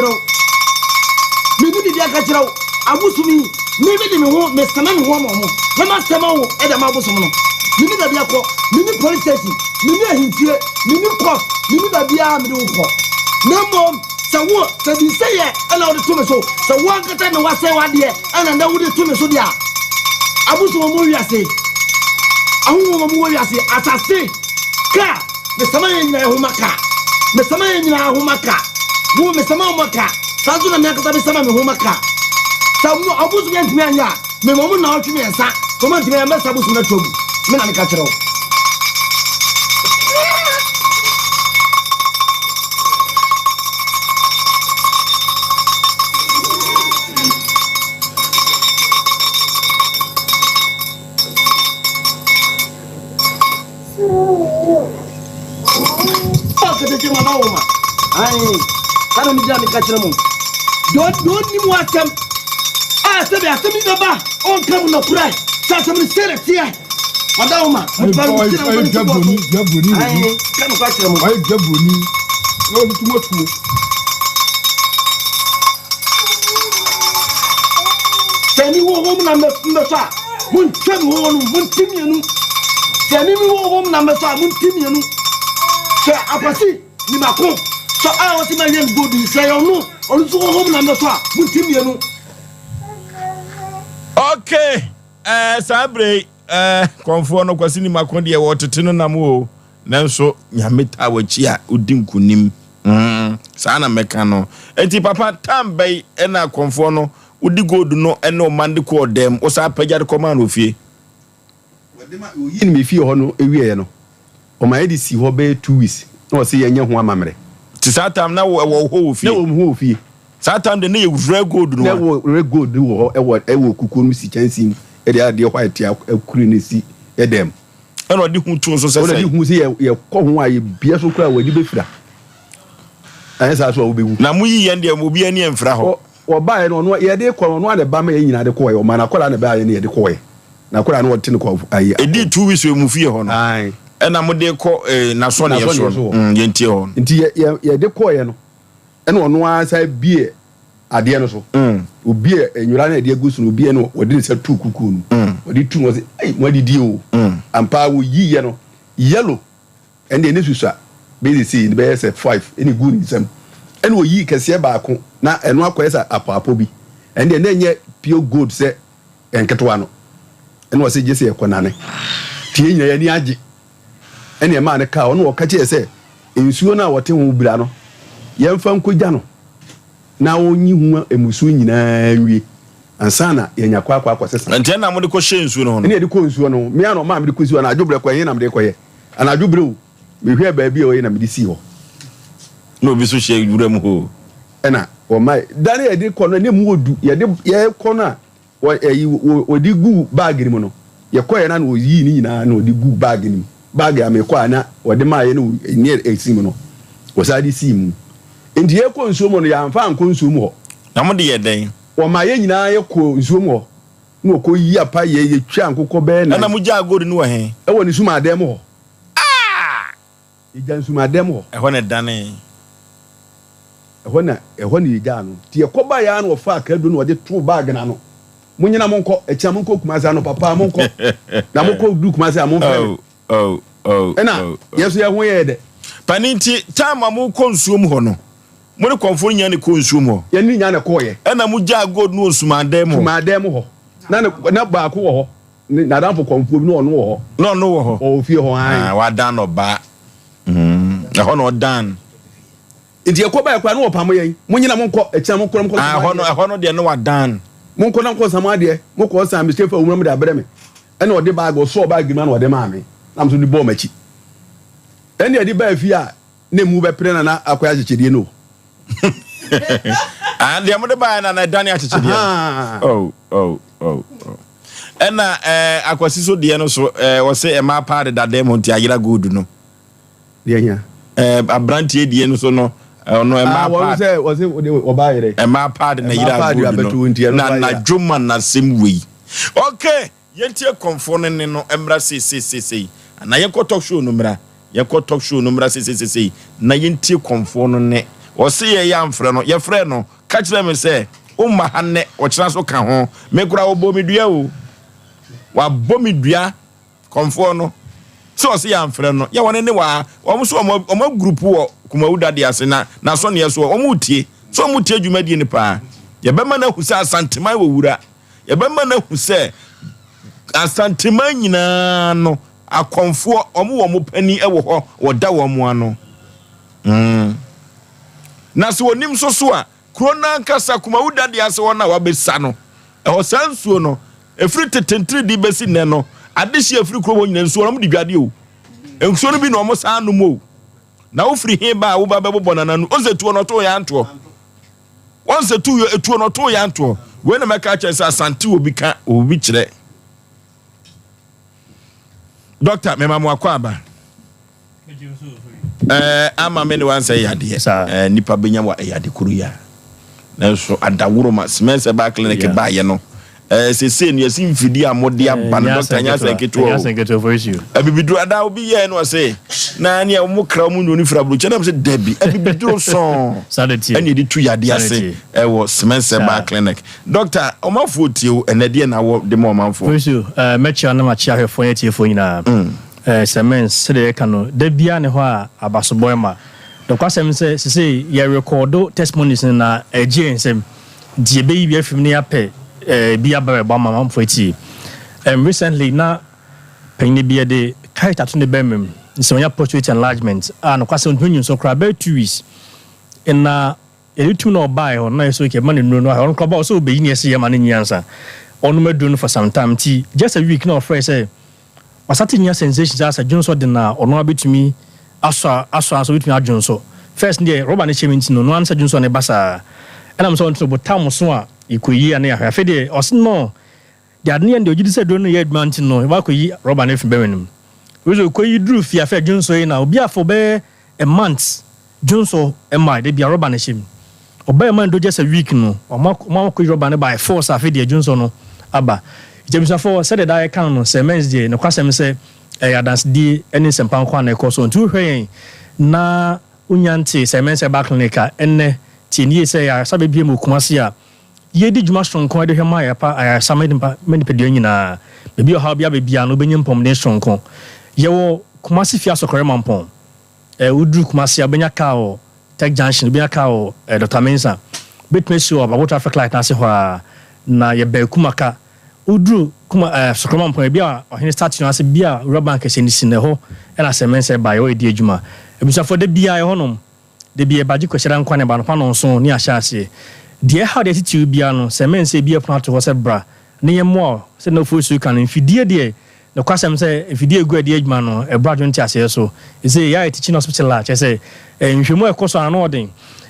kirawo abusumi mimi de me ho me sama me ho mo me ma sama wo e da ma abusum no mini babia ko mini police station mini ahintie mini court mini babia me do ko Nemo, so what? So you say it, and all the to me so. So one can tell me what say what dear, and I would to me so dear. I was to movie, I say. I won't movie, I say, as I say. Car, Mr. Man in Humaka, Mr. Man in Humaka, who Mr. Mamaka, Sazuna Maka, Mr. Humaka. So I was against me, and ya, me woman now to me and sa, come on to me, and Mr. Busuna to me. Men catch it. Kana mi jami kachira mu don't ni mu atam sabe asemi baba on kam no pray sa asemi sere tie madawma jaboni kana kachira mu ay jaboni no tumotu tani wo wo na mbefa mun twem wo no mun timienu tani mi wo wo na mbefa mun timienu se apasi ni makon so I was in my young good say no or so home na mefa mutimienu okay sabre konfo no kwasi ni makondi e wotete no nam o nanso nyameta wachi a odinkunim sa na meka no enti papa tambay e na konfo no odi gold no e no mande ko dem o sa pagya de command ofie wadema oyin me fie ho no ewie no o ma edi si ho be 2 weeks no se yenye ho amamre Satam na wo ho ofie. Na wo ho ofie. Satam de na ye red gold no. Na wo red gold wo ewo kuku no si chansi e de ade white akuri ne si edem. E no de hu tu so sese. O de hu se ye ko ho aye bia so kura wadi be fira. Anya sa so wo be hu. Na mu yi ye de mo bia ne emfra ho. Wo ba no ye de ko no ade ba ma ye nyina de ko ye o ma na kola na ba ye ne ye de ko ye. Na kola na wo tin ko aye. E di 2 weeks we mu fie ho no. Ai. Ena mo de ko na so ne yeso ye ntie ho nti ye de ko ye no ena ono asa bie ade no so obie enwura na de agusu no obie no wodi se tu kuku no wodi tu mo se ai mo didi o ampa wo yiye no yellow ende ne susua be see be se 5 eni gu ni sam ena wo yi kese ba ko na eno akoyesa apapo bi ende na nye pure gold se enketo no ena wo se jese ekonane tie nyina ya ni age ene ma ne ka ono wo ka che se ensuo na wote ho bira no yemfa nkogya no na onyi hu emusuo nyina wie ansana yenya kwa akosesa ntia na mo de ko hye ensuo no ene de ko ensuo no me ano ma me de ko ensuo na adwobre ko yen na me de ko ye ana adwobre o me hwe ba bi o ye na me de si ho no bi so hye wuram ho ena o mai dane ye de ko no ne mu odu ye de ye ko na o di gu bag ni mo no ye ko ye na no yi ni nyina na o di gu bag ni bag ya me ko ana o de ma ye no ni esim no o sa di sim ndi ye ko nsuo mo no ya mfa nko nsuo mo ho na mo de ye den o ma ye nyina ye ko nsuo mo ho no ko yi apa ye twa nkokọ be na mo ja gold no he e woni suma adem ho e jan suma adem ho e ho ne dane ɛhɔ na yɛgya no nti yɛkɔba yɛa no wɔfa akrado no wɔde to bag na no monyina monkɔ akyia monkɔ kumase no papa monkɔ na monkɔ du kumase a momfrɛ ɛna yɛso yɛho yɛɛ dɛ pani nti time a mokɔ nsuom hɔ no mo ne kɔmfo nya ne kɔ nsuom hɔ yɛne nya ne kɔɔyɛ ɛna mo gya gold no osumadan mu hɔ na baako wɔ hɔ na damfo kɔmfo bi no ɔno wɔ hɔ ɔwɔ fie hɔ wadan no ba ɛhɔ no ɔdan nti yɛkɔba yɛkora no wɔpamo yɛn monyina monkɔ akyia monkɔ ɛhɔ no deɛ no wadan monkɔ na nkɔ sama adeɛ mokɔ sa mistake fa wumram de abrɛ me ɛna ɔde bag ɔsɔ bag ma na ɔde maa me nam so de bɔ machi ɛne ɔde ba fie a na mu bɛpere na akɔya kyekyedie no deɛ mode ba na dane akyekyedie ɛna akwasi so deɛ no so wɔsɛ ɛma pa de dada mu nti ayera gold no deɛ nya abrantie die no so no ono ɛma pa wɔsɛ ɔba yere ɛma pa de na yera gold no na dwoma na sem wei okay yentie konfo no ne no emra sei na yɛkɔ talk show no mra sei na yentie konfo no ne wɔsɛ yɛ amfrɛ no yɛfrɛ no ka kyerɛ me sɛ umma hanne wɔkyerɛ so ka ho me kura wɔbɔ me dua o wabɔ me dua konfo no so wɔsɛ yɛ amfrɛ no yɛ wɔne ne wa wɔn so wɔn group wɔ kumawuda de ase na so ne so wɔn tie so wɔn tie dwumadie ne pa yɛbɛma na hu sɛ asanteman wɔ wura yɛbɛma na hu sɛ asanteman nyinaa no akonfo wɔn pani wɔ hɔ wɔda wɔn ano na so onim so a krona nkasa kumawuda de ase wɔn na wabɛsa no ɛhɔ sansuo no efiri tetentiri di besi nne no adehye efiri kuro nyina nsuo no de dwade o nsuo no bi na wɔn saa no mo na ofiri he ba wo ba bɛbɔ na nanu onzetuo no to ya nto onzetu etuo no to ya nto we na meka kyerɛ sɛ asante obi ka obi kyerɛ doctor mema mo akɔ aba ama me ne wan say yade nipa benya wa yade kuru ya na so adaworo ma semense ba clinic ba ye no se no yasin fidi amode aba no doctor nya senketo Oforisuo abibidu ada obi ye no say na ne mo kra mu no ni fra bro chena me say debi abibidu so ani di tu yade ase wo semense ba clinic doctor omafo tie enade na wo de mo manfo Oforisuo mechi na ma chi ahwefo ya tie fo nyina semens sede kano da bia ne ho a abasoboy ma the kwasem say ye recordo testimonies na agensem die be yi afim ne apɛ bia ba ba mama mfo ati recently na penny bia de kaita to ne bemem so nya prostate enlargement no kwasem ntunu so kra ba 2 weeks na elitu no buy ho na so ke man no no ho nkra ba so be yi ne se ye man nyansa onu madu no for some time ti just a week na offer say wasati nya sensations as a Johnso de na ono abetumi aso betumi adwonso first dey Robert ne chementi no ansa Johnso ne basa ena mo so nto botam so a ikoyi ane ya fe dey osno de adne and ogidi se do no ye admanti no ba koyi Robert ne fi bewenim we so koyi dru fi afa Johnso na obi afo be a month Johnso e mai de bia Robert ne chem oba man do just a week no o ma koyi Robert ne by force afa dey Johnso no aba James for said that I can no semens dey no kwasem say dance di any sempan kwa na ekoso ntu hwen na unyante semens ba clinica enne tinie say ya sabe biem okumase a ye di djuma sonko de hwema ya pa aya samedimpa menipedie nyina bebi o ha bia bebia no benyim pom ne sonko ye wo kumase fia sokore mampon udru kumase abenya ka o tech junction benya ka o Dr. Mensa betmesi o ba traffic light na se ho na ye ba kumaka udru kuma sokoma mpo bia ohene start no ase bia Robank se ni sine ho ena semense ba yo edi adwuma ebusafo de bia ye honom de bia baji kwhyira nkwane ba no pa no so ni ahya ase de how de titi bia no semense bia plant ho se bra ne ye mo se no Oforisuo kan mfidie de no kwasem se mfidie gu edi adwuma no e bra dwonti ase so e se ya etichi no hospital la che se nhwemu ekoso ano odin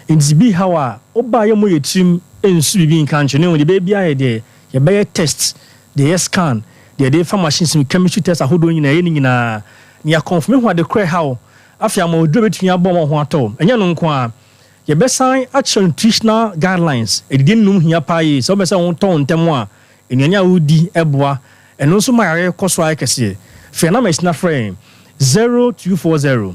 indi bi how a oba ye mo yetim ensu bi nkan che ne wo de bia ye de ye be test the scan the farm machines chemistry test ahodo nyina ye nyina ni ya confirm ho de kre how afia ma odro betun ya bom ho ato enya no nko a ye be sign action nutritional guidelines edidi num hia pa yi so be se won ton ntem a enyanya udi eboa eno so ma yare koso ay kese fe na machine frame 0240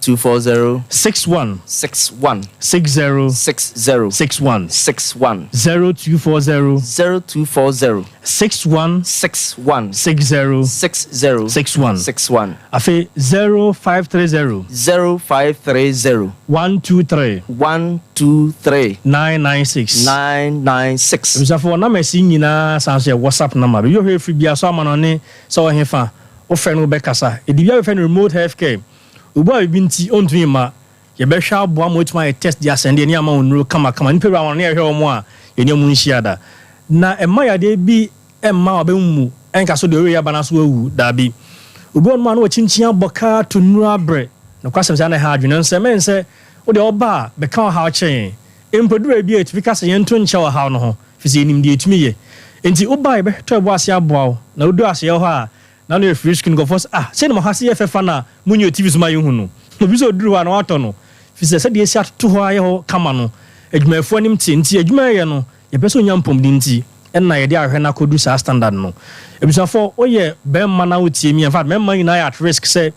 240 61 61 60 60 61 61 0240 0240 61 61 60 60 61 61 afe 0530 0530 123 123 996 996 Msafo na mesi nyina sanse WhatsApp number bi yo hwe free bia so amanone so hefa o fe no be kasa e di bia we fe remote healthcare ubo a binti ontumi ma ye be hwa aboa mo tuma test dia sende ni ama onuro kama ni peru awon na ye hwe omo a ye ni omu nhia na emma ya de bi emma obemu enka so de we ya bana so awu da bi ubo no ma no chinchin aboka to nura bre no kwasem sa na ha adwene nse o de oba be kan ha chen empodura bi etifika se yento nche wa ha no ho fisi nim de etumi ye enti oba ye be to ebo ase aboa na odu ase ye ho a na no free skin go first se no ha se ye fefa na munyo tv so ma ye hu no obi so duru ha na wato no fisi se de esi atoto ho aye ho kama no adwumafo anim ti enti adwuma ye no ye be so nyampom di nti enna ye de ahwe na kodu sa standard no ebisafo oye be ma na wotie mi in fact me ma ina at risk say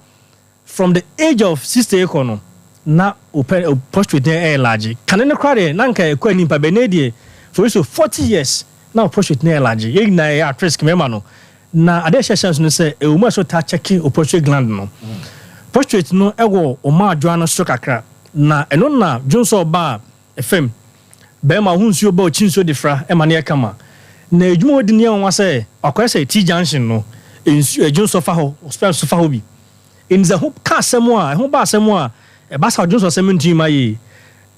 from the age of 60 ekono na open prostrate air large kanene kware na nka ekwa nimpa benedie for so 40 years na prostrate air large ye na ya at risk me ma no na ade chance no say e umu so ta check o prostrate gland no prostrate no ewo o ma adwa no so kakra na eno na jonso ba fm be ma hunsuo ba o chinso defra e ma ne kama na edwuma odi ne won say akwai say T junction no ensu jonso fa ho hospital so fa ho bi in the hope ka asemo a ho ba asemo a e ba sa jonso asemo nti ma yi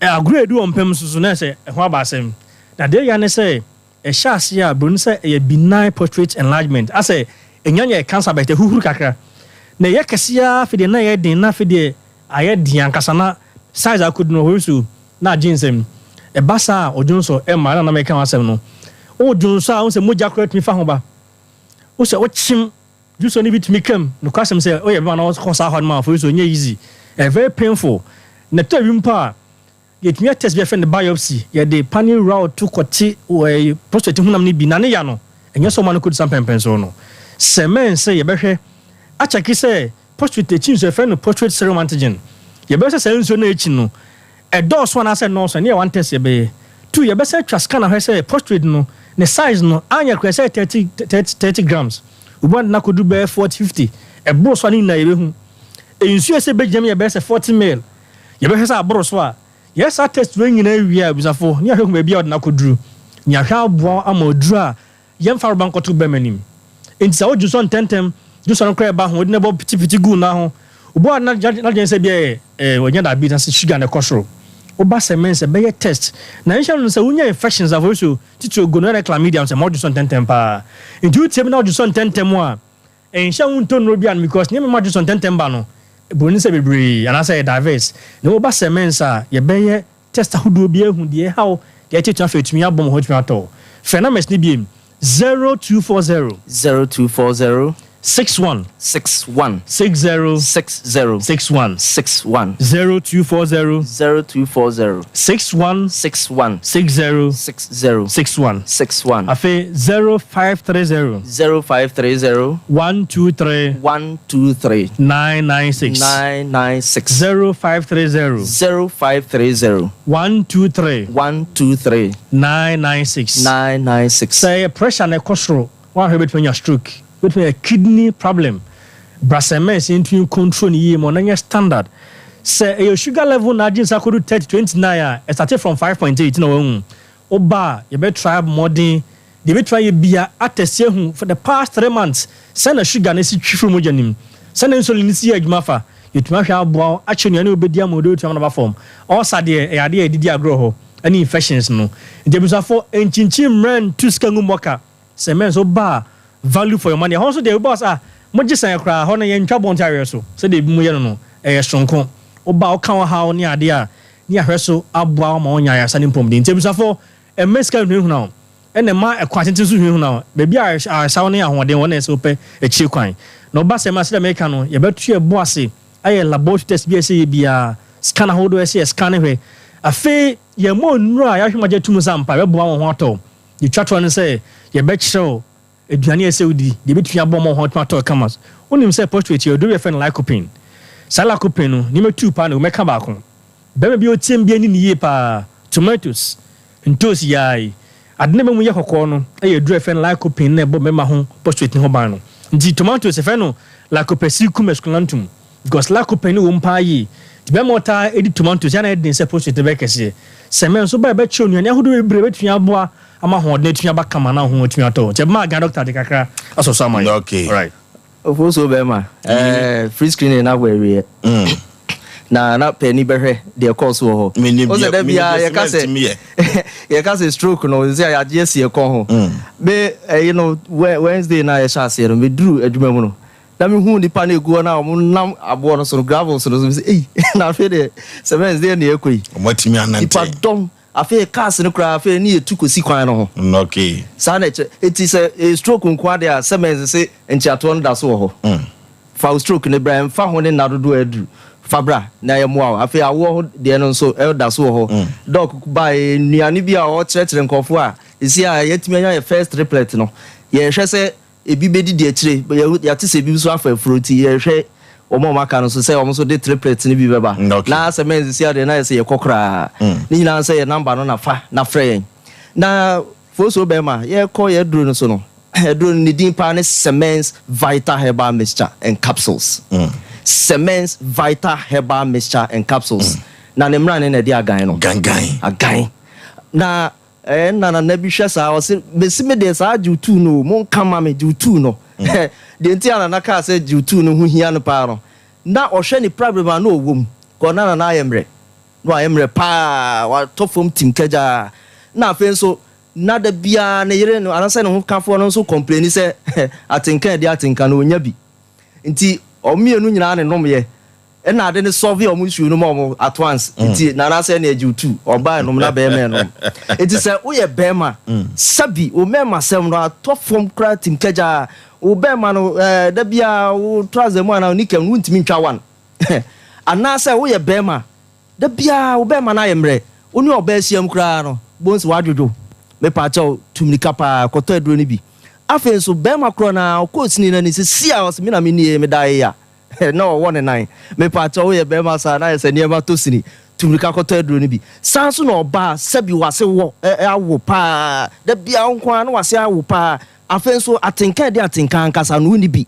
e agree du ompem susu na say e ho aba asem na de ya ne say e sha ase a bro ne say e benign prostate enlargement ase enyanya cancer ba te huhuru kakra na ye kesia fide na ye din na fide aye din ankasa na size akodu no hosu na jinsem e ba sa ojonso e ma na make asem no o jonso a o se moja correct mi fa ho ba o se o chim juso ni bit mi kam no kwasem say o ye ba na o kosa ho ma for so nye easy very painful na to wimpa yet me test be friend biopsy ye de panel route to kwati prostate hunam ni bi na ne ya no enye so ma no kodu sampempen so no semen say ye be hwe a check say prostate chin so friend prostate serum antigen ye be say nso na echi no e dose one say no so ne one test ye be two ye be say twa scan na say prostate no ne size no anya kwa say 30 grams ubo na kodu be 40-50 e bo so ni na ye be hu ensu say be jam ye be say 40 ml ye be say abro so a yes a test when nyina wi a bisafo ni ahwe be bia na koduru nya hwa abo amoduru a yem fa roban koto be manim enti sa oju so ntentem ju so no kra ba ho ne bo piti gu na ho ubo na jen say bia wonya da bi na sugar na kosoro oba semense be ye test na insha no say wonya infections avo so tito gonorrhea chlamydia say mo ju so ntentem pa enti utem na oju so ntentem a insha wonto no bia because ni me mo ju so ntentem ba no broni se bebre ana say diverse na oba semense a ye be ye test ahodo bi ehu de how de tete afetumi abom ho tumi ato phenomens ni biem 0240 0240 61 61 60 60 61 61 0240 0240 61 61 60 60 61 61 afe 0530 0530 123 123 996 996 0530 0530 123 123 996 996 say pressure na kosoro one have between your stroke between a kidney problem brasemes into control ni mo na standard say your sugar level na jeans akodu 30-29 a started from 5.8 na won oba you be try modern they be try bia atese hu for the past 3 months send a sugar na si twifru mo janim send insulin si adwuma fa yetuma hwa abo a chenu na obedi amodo tu na ba form all sade e ade edidi agro ho any infections no ndebusafo enchinchim ran to skangu moka semens oba value for your money also the boss mo gisan kra ho na ye ntwa bontare so se de bi mu ye no sonko oba o kan ha ni ade a ni ahweso aboa ma onya ya sani pom de ntebusafo meska hu na ene ma ekwatente so hu na be bia sawo ne ahoden wona se ope echi kwan na oba se ma se America no ye betu e bo ase aye laboratory test bi ese bia scan ahodo ese scan hwe afi ye mo nura ya hwemaje tumu sampa be bo won ho ato ye twatwa ne se ye be chiro eduane ese udi de betua bo mo ho tomato camas onim se portrait you do your friend lycopene Sala coupé no, ni me tu pa no me ka ba ko. Be me bi o tiem bi ani ni ye pa tomatoes. Ntosi yai. Adne me mu ye kokko no, e ye dru fen like coupé na ebo me ma ho portrait ni ho ban no. Nti tomatoes e fe no la coupé si ku mesculantum. Because la coupé no wo mpa yi. Ti be mo ta edi tomatoes ya na edin se portrait be kese. Semen so ba be che onuane ahodo bebre betua aboa ama ho de tua ba kama na ho tua to. Je ma ga doctor de kakra asoso ama. Okay. All right. Ofoso be ma free screening na we na penny behwe de course wo ho. O se da bia ye ka se stroke no se ya je se ko ho. Be you know Wednesday na ye sha se no me duru aduma mu no. Na me hu nipa na egu na o nam abo no so gravel so no say na fe de Wednesday na ekoi. O matimi anante. Ipa dom afi cars no kra afi ni etukosi kwan no ho. Okay. Sa na it is a stroke nkwa de a Semens say enchiato no da so ho. Fa stroke ne Brian fa ho ne nadodo adu. Fabra na ye mo afi awo de no so e da so ho. Doc ba nuane bi a o kire nkofo a isi a yetimi anya first triplet no. Ye hwe se ebi bedi de akire ya te se bi so afa fruity ye hwe omo maka no so say omo so de triplet ni bi beba na Semens isi a de na say ye kokra ni nyina say ye number no na fa na frɛ na foso be ma ye call ye duro no so no duro ni din pa ne Semens Vital Herbal Mixture and Capsules Semens Vital Herbal Mixture and Capsules na ne mra ne na di agan no agan na na bi hwɛ sa o se besi me de sa jutu no mon kama me jutu no de ntia na ka se jutu no hu hia no pa no na o hwɛ ni problem na owom ko na ayemre no ayemre pa wa tofom tim kaja na afen so na da bia na yire no anase ne ho kafo no so complain se atenka de atenka no onya bi nti o mienu nyina ne nomye na ade ne solve o mu issue no mo at once nti na anase na jutu oba no na be me no nti se wo ye be ma sabi o mema sem no atofom kra tim kaja o be ma no da bia o trouser mu na nikem no ntimi ntwa wan anase wo ye be ma da bia o be ma na yemre oni oba siam kra no bonsi wadwodo me pa chaw tumnika pa koto aduro ni bi afen so be ma kro na o ko sini na ni se sia o se mi na me nie me dai ya no 1-9 me pa chaw ye be ma sa na se nie ma to sini tumnika koto aduro ni bi sanso na oba sabi wase wo awo pa da bia nkwa na wase awo pa afen so atenka de atenka ankasa no ni bi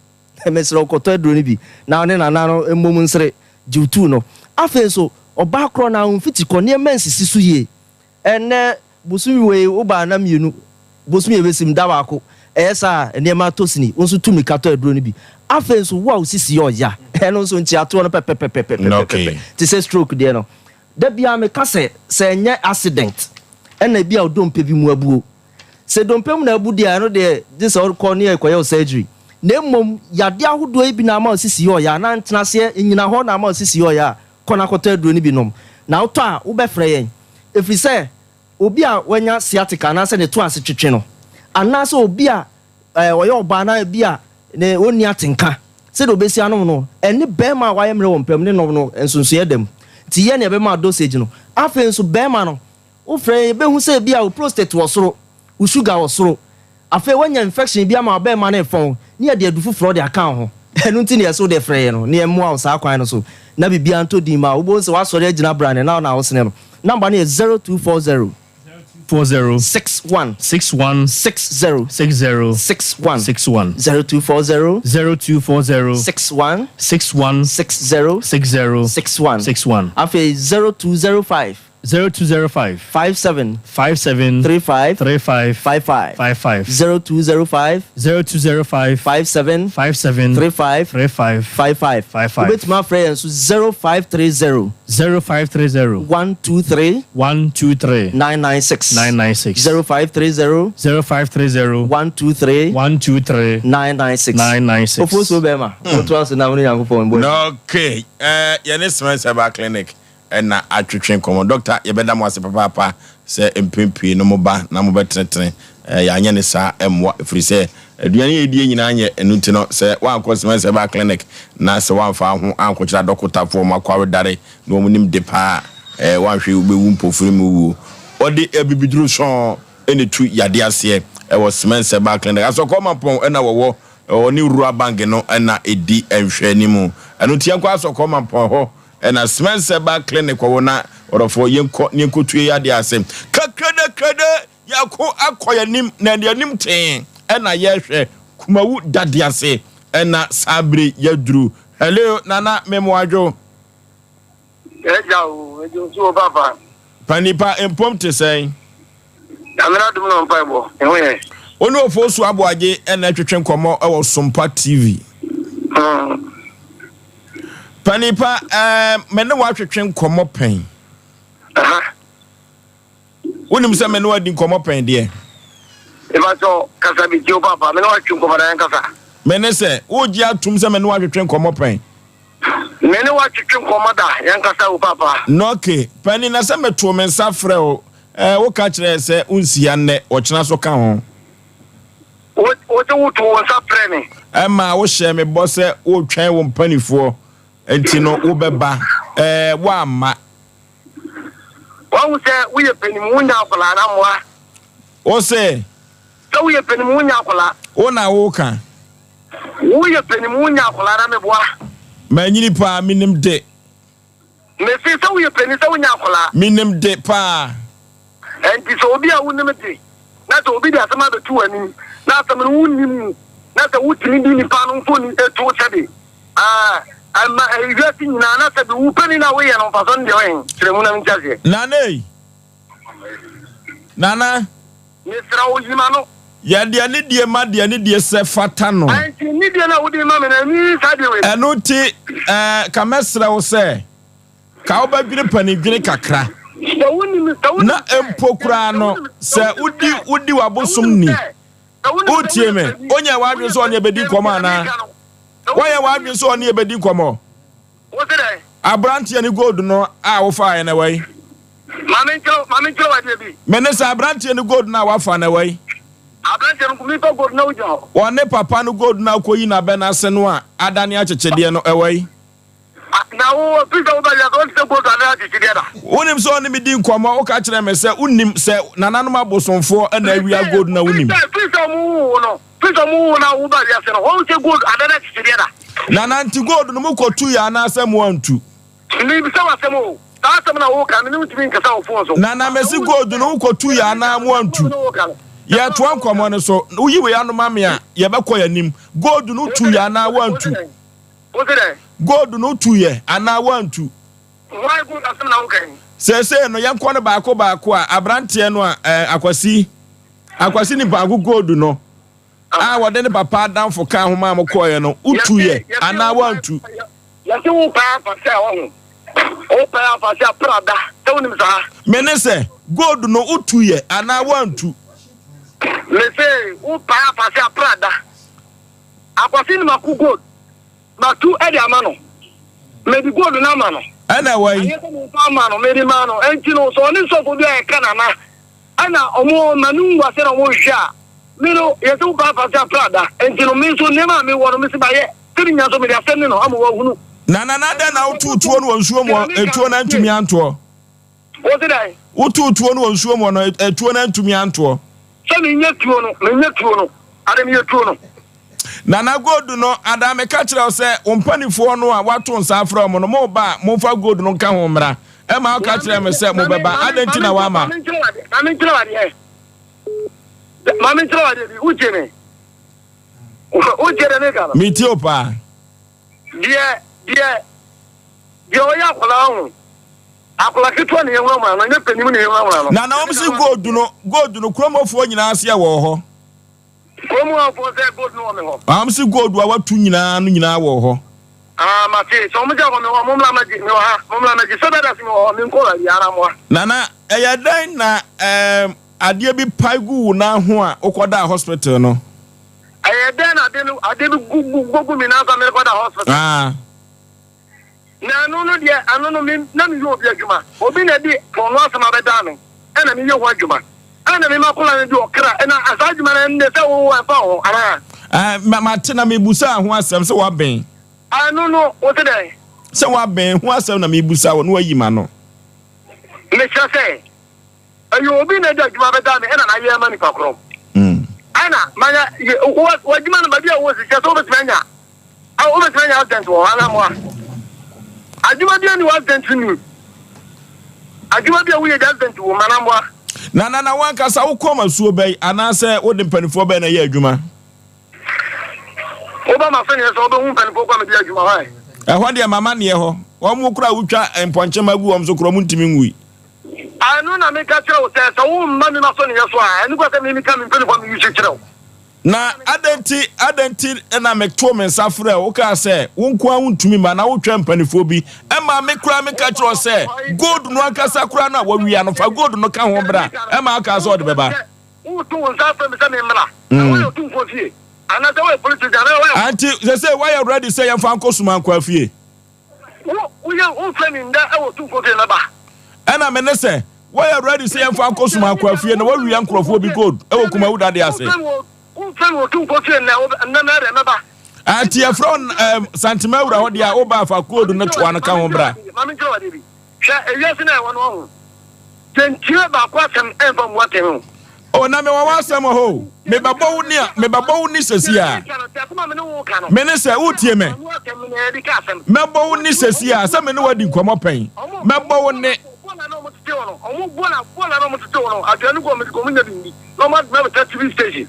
me sro koto aduro ni bi na ne na no emom nsre jiutu no afen so oba kro na mfiti ko ne mensisi so ye ene busumi we oba na mienu busumi ebesim da wako esa ne ma tosini onso tumi kato aduro ni bi afen so wa osisi yo ya eno so nchi ato no pepe ti se stroke de no da bia me kase se nye accident ena bia odompe bi mu abuo se dompe mu na abu dia no de this all call near koyo surgery na mom yade ahodo bi na ma osisi yo ya na ntena se nyina ho na ma osisi yo ya kona koto aduro ni bi nom na auto a wo be frɛ yen efri se obi a wanya sciatica na se ne to ase twetwe no anase obi a oye oba na bi a ne oni atenka se do besi anom no ene be ma wa yemre wo mpam ne nom no ensonso yedam ti ye ne be ma dosage no afen so be ma no wo frɛ be hu se bi a wo prostate wo soro wo sugar wo soro afen wanya infection bi ama be ma na efon ne de adufu fro de aka ho enu nti ne so de frɛ no ne emu a sa kwan no so na bibia nto di ma wo bo se wa sori agina brand na wo sene no number is 0240 61 60 61 0240 61 60 afi 0205 57 35 55 0205 57 35 55 with my friends 0530 123 996 0530 123 996 Ofoso bema to us na woni yankopon bo okay yene Semens Herbal Clinic na atwetwen komo doctor yebeda mo ase papa se empempi no moba na mo betreten ya anya ne sa emwa free se aduane yedie nyina anye enuti no se wan ko Semens Herbal Clinic na se wan fa ho ankokyira doctor fo makwawe dare no mo nim de pa wan hwe ubewu mpofiri mu wu odi ebibiduru so ene tu yade ase e wo Semens Herbal Clinic aso koma pon na wo oni rua bank no na edi enhwe ni mu eno tia kwa so koma pon ho na Spencer ba clinic wo na orofo yenko tue ya de asem kakrede yako akoyanim na de anim ten na yehwe kumawu dade ase na sabre yaduru hello nana memwajo ejo so papa panipa empomte say amena dum no mpaibo ehwe onu Osei Aboagye na twetwe nkomo e Sompa TV panipa mene wa twetwe nkomo pen wonim se mene wa di nkomo pen de e ba so kasa bi jo papa mene wa twetwe nkomo dan kasa mene se wo gi atum se mene wa twetwe nkomo pen mene wa twetwe nkomo da yan kasa wo papa no okay pani na se meto men safre o wo ka kire se unsia ne o kina so ka ho o te wutu won safre ni ma wo hye me bo se wo twen wo mpanifo enti no wo beba wa ma wo se wo ye penimu nya akola na moa o se so wo ye penimu nya akola wo na wo ka wo ye penimu nya akola na me boa ma nyini pa minim de me se so wo ye peni so wo nya akola minim de pa enti so obi a wo nim de na so obi de asema be tu ani na so me wo nim na so wo tini di ni pa no fo ni etu sebe ama evati nyina na sebe wo peni na wo ye no fa so ndi o kiremu na nchaze nana misra wo yima no ya de ani die ma de ani die se fata no anti ni die na wo de ma me na ni sa de we eno ti ka mesra wo se ka wo ba dwire pani dwire kakra na empokura no se udi wabosom ni utie me onya wadwe so onya bedi komo na waya wadwe so onya bedi komo wo se dai abrante ni gold no a wo fa na wai mama nchiro wadwe bi menesa abrante ni gold na wa fa na wai abrante no kumi to gold na ujo wone papa no gold na koyi na be na se no a adane achechede no ewai na wo pisa wo ba ya ko se gold na achechede da wonim so ne medi nkomo wo ka kire me se unnim se nananom abosomfo na awia gold na wonim pisa mu na wo ba ya se no wo se gold adana achechede da nananti gold no mukotu ya na asem wantu ni bi se wa se mo ta se na wo ka ni mutimi nkasa wo fon so nana mesi gold no mukotu ya na wantu ya to ankomo ne so uyiwe ya no mame a ye bekọ yanim gold no tu ya na wantu gold no tu ye ana wantu why gold asem na wo kan se no yanko ne baako a abrante no a akwasi ni baako gold no wode ne papa dan fo kan ho ma mo koye no utu ye ana wantu ya se wo pa se wo o pa se prada se wo nim sa menese gold no utu ye ana wantu me say wo pa se prada akwasi ni maku gold ma tu e dia ma no me di gold na ma no ana wai aye ko mo pa ma no me di ma no enti no so ni so ko dia e kana na ana omo manu wa se no wo hwa mino yesu papa se prada enti no mi so nema mi wo no mi se ba ye tiri nya so me dia sene no amo wo hunu na da ututuo no wonsuo mo etuo na ntumi anto wo se dai ututuo no wonsuo mo no etuo na ntumi anto so me nya tuo no ade me tuo no na gold no ada me ka kire o se ompanifo no a wato nsa afra mo no mo ba mo fa gold no ka ho mra e ma ka kire me se mo beba adenti na wa ma mami kire wade bi uche me ne ka mi ti opa die o ya akola kitwa ne yenwa ma no nya panimu ne yenwa ma no na omsi gold no kromofo nyina ase wo ho kromofo se gold no me ho omsi gold wa watu nyina wo ho mate so mo ja ko me ho momla maji so da si me ho me nko la yara mo na eyadan na ade bi paigu na ho a okoda hospital no eyadan ade bi gugu mi na so me koda hospital na no dia anono mi na mi yo obi adwuma obi na di ko no asema be da no na mi yo ho adwuma na mi makola ne di okra na asajuma na ne se wo afa ho ana ma tena me busa ho asem se wa ben anono o te dai se wa ben ho asem na me busa wo no ayi ma no me se ayo obi na di adwuma be da me na ye ma ni pakro ana manya wo adwuma na ba dia wo se so be tanya o be tanya agent wo ana mo adwuma bia ni wasdent ni adwuma bia we wasdent wo manamwa na wanka sa wo koma suo bai anase wo de mpanifo bai na ye adwuma oba ma fani so do hu mpanifo kwa me bia adwuma wa ho de mama ne ho wo mu kura wutwa emponche magu wo mso kura mu ntimi ngui anu na me ka kire wo se wo mma mi na so ne so a enu kwa ka me ka me mpanifo me yu kire wo na adenti na mekto men safre wo ka se wo nko a ntumi ma na wo twa mpanifo bi e ma me kura me ka kire se gold no akasa kura na wo wia no fa gold no ka ho bra e ma aka so de beba wo tu won safre me se me mra wo yo tu ko fie ana se wo police jana wo anti say why you ready say yam fa nkosuma nkwa fie wo yo frame nda e wo tu ko fie na ba ana me ne se why you ready say yam fa nkosuma nkwa fie na wo wia nkrofo bi gold e wo kuma wo dade ase Ati ya from Santimeura ho dia oba fa code no to an ka ho bra. Mami njo wade bi. Sha ewiase na won ho. Tentie ba kwa sem eba mu atem. O na me wa asem ho. Me babo ni sesi a. Me ne se utie me. Me babo ni sesi a, se me ne wadi nkomo pen. Me babo ne omo bona no mo tete wono aduanu go me ko munya bi ni. No ma me TV station.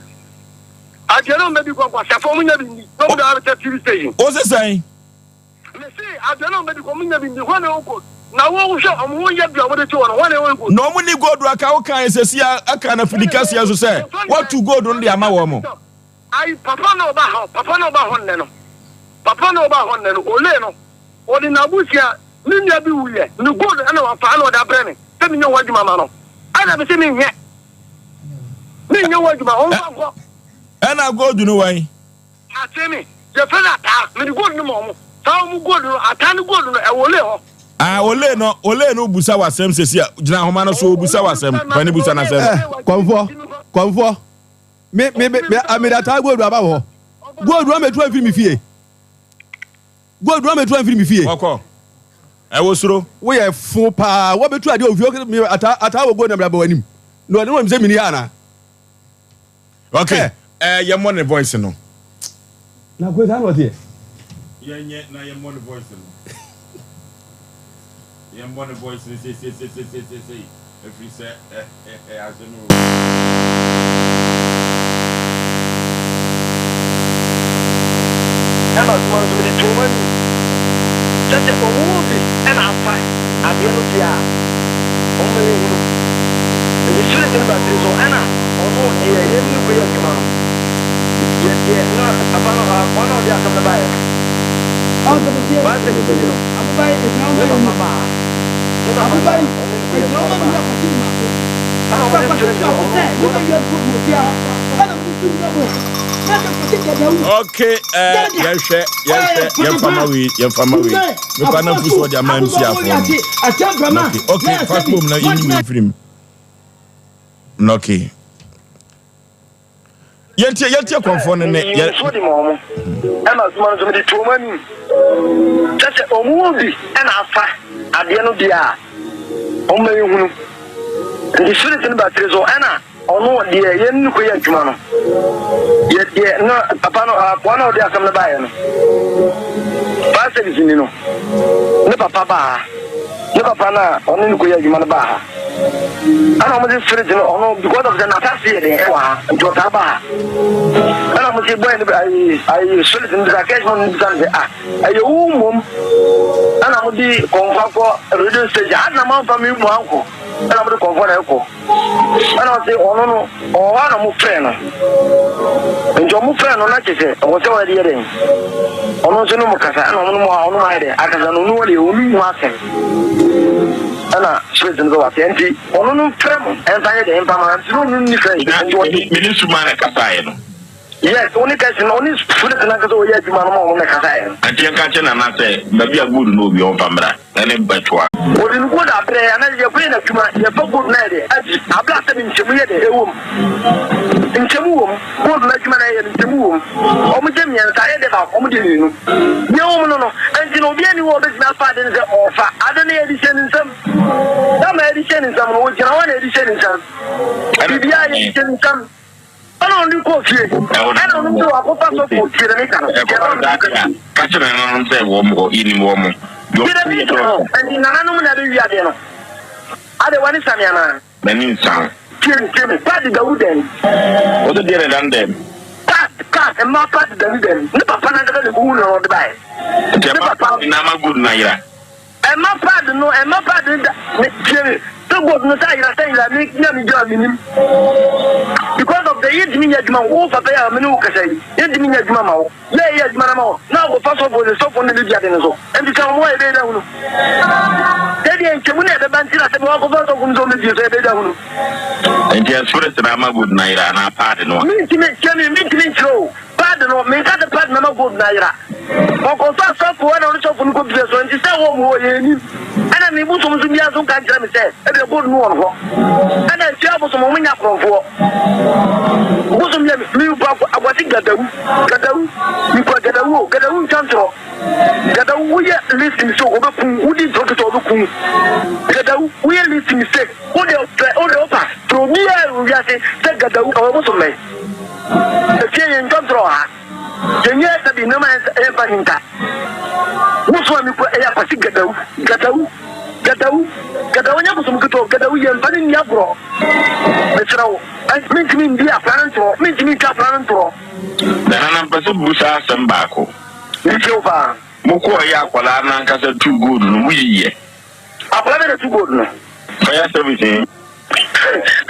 Adeno maybe go kwa safo munya bindi no da ha TV station o se sai me say adeno maybe go munya bindi ho na o na wo hwe omo ya bia wo de ti wono ho na wo go no mu ni gold aka wo kan esesi aka na fidikasi aso say what to gold on the ama wo mo ai papa no ba ho nne no papa no ba ho nne no ole no o di na busia ni nya bi wuye ni gold ana wa fa na o da bre me se mi nya wadi mama no ana be se mi nye mi nya wadi ma o fa ena gold no wan atemi je fela ta me di gold no mo ta mu gold no ata ni gold no e wole ho ole no busa wasem sesi gina homa no so busa wasem pani busa na sem konfo me amedata gold aba ho gold wa metu afiri mi fie okọ e wo suro wo ye fun pa wo betu ade ofi ata wo gold na bra ba wanim no ne mo mse mini ya na okay your money voice no. Na kweza no tie. Yenye na your money voice no. Your money voice say. If you say as you know. Ela manda de tomani. Tete o mundo ela faz. A bielo dia. O menino. Ele tira de bateria ana. O mundo ele não conhece mais. Yeah, no, one of the other buyer. Oh, the buyer is now okay, yes, family. We can't push what your man see. Okay, fast move now. You film. Okay. Yeti konfone ne ye so di mo ema zuma zo di tomani tete omubi ena afa ade no dia o me hunu ndi sure tin ba trezo ena ono de ye nnu ko ye adwuma no ye no papa no one of the asem na bae no ba se di no ne papa na ono nnu ko ye adwuma no ba ana mo di sure tin ono because of the natasi de wa nto ta ba ana mo ti boy ni ai sure tin da cash mon bizan de ayo umum ana mo di konfa ko radio stage ana ma fa mi mu anko ana mo di konfa na ko ana mo ti ono no o wa na mo frɛ no njo mo frɛ no na chese o se wa di yere ono se no mo kasa ana mo ono ma ide akasa no no wale o mi mu asem ana sure tin go wa tenti ono no frɛ mo enta de empa ma ntino ni frɛ minister man kasa no yes only person only sure tin na so ye adwuma no mo na kasa anti en ka che na na se ba bia gudu no obi on pamra ene batwa odi no go da bre ana ye ko na adwuma ye fa good na de aji abla ta bi nchemu ye de ewom nchemu wom good na adwuma na ye nchemu wom o mo je mien sa ye de ba o mo de ni no ye wom no no anti no obi ani wo be na fa de ne ofa ade na ye di chen nsam da ma ye di chen nsam no wo jira wa na ye di chen nsam bibia ye di chen nsam ana ndi ko fie ana ndi ko akopa so ko tire ni kana ka che na no se wo mo ini wo mo And in another never yard. Other one is Samiana. Many sound. Jimmy, part the wooden. What the dear done them? Cut and more part than them. Never found the moon or the bay. Never found Nama good Naira. And my father, no, and my father, Jimmy. So good, no, I say that make me job in him. Because of the Yedmin, wolf of the Manuka say, Yedmin, Mamma, yes, Mamma. Now, the first of all, the soft on the Jadino, and the town where they don't. Daddy and Chamuna, the Bantina, the walk of the Gonzales, they don't. And just for the Nama good Naira and our party, no. Meet me, show. Pardon, make that the partner of good Naira. Uncle Fast for one or so from good dress, and it's a woman. And I mean, Muslim to be as who can't tell me, say, and a good one. And I tell some women up from four. Muslim, you pop, I was thinking that you could get a wound control. Get a weird listing so who did talk to the queen. Get a weird listing mistake. Who the upper, through me, I say, take a Muslim. The change control. The years have been no man's ever in that. Which one you put a Pacific Gadao, some good talk, Gadao, and Bunny Yabro. I meant me be a planet or meant me a planet or. Then I'm Pacific Busa Sambako. It's over. Moko Yakwala Casa too good, we. I play it too good. Fire servicing.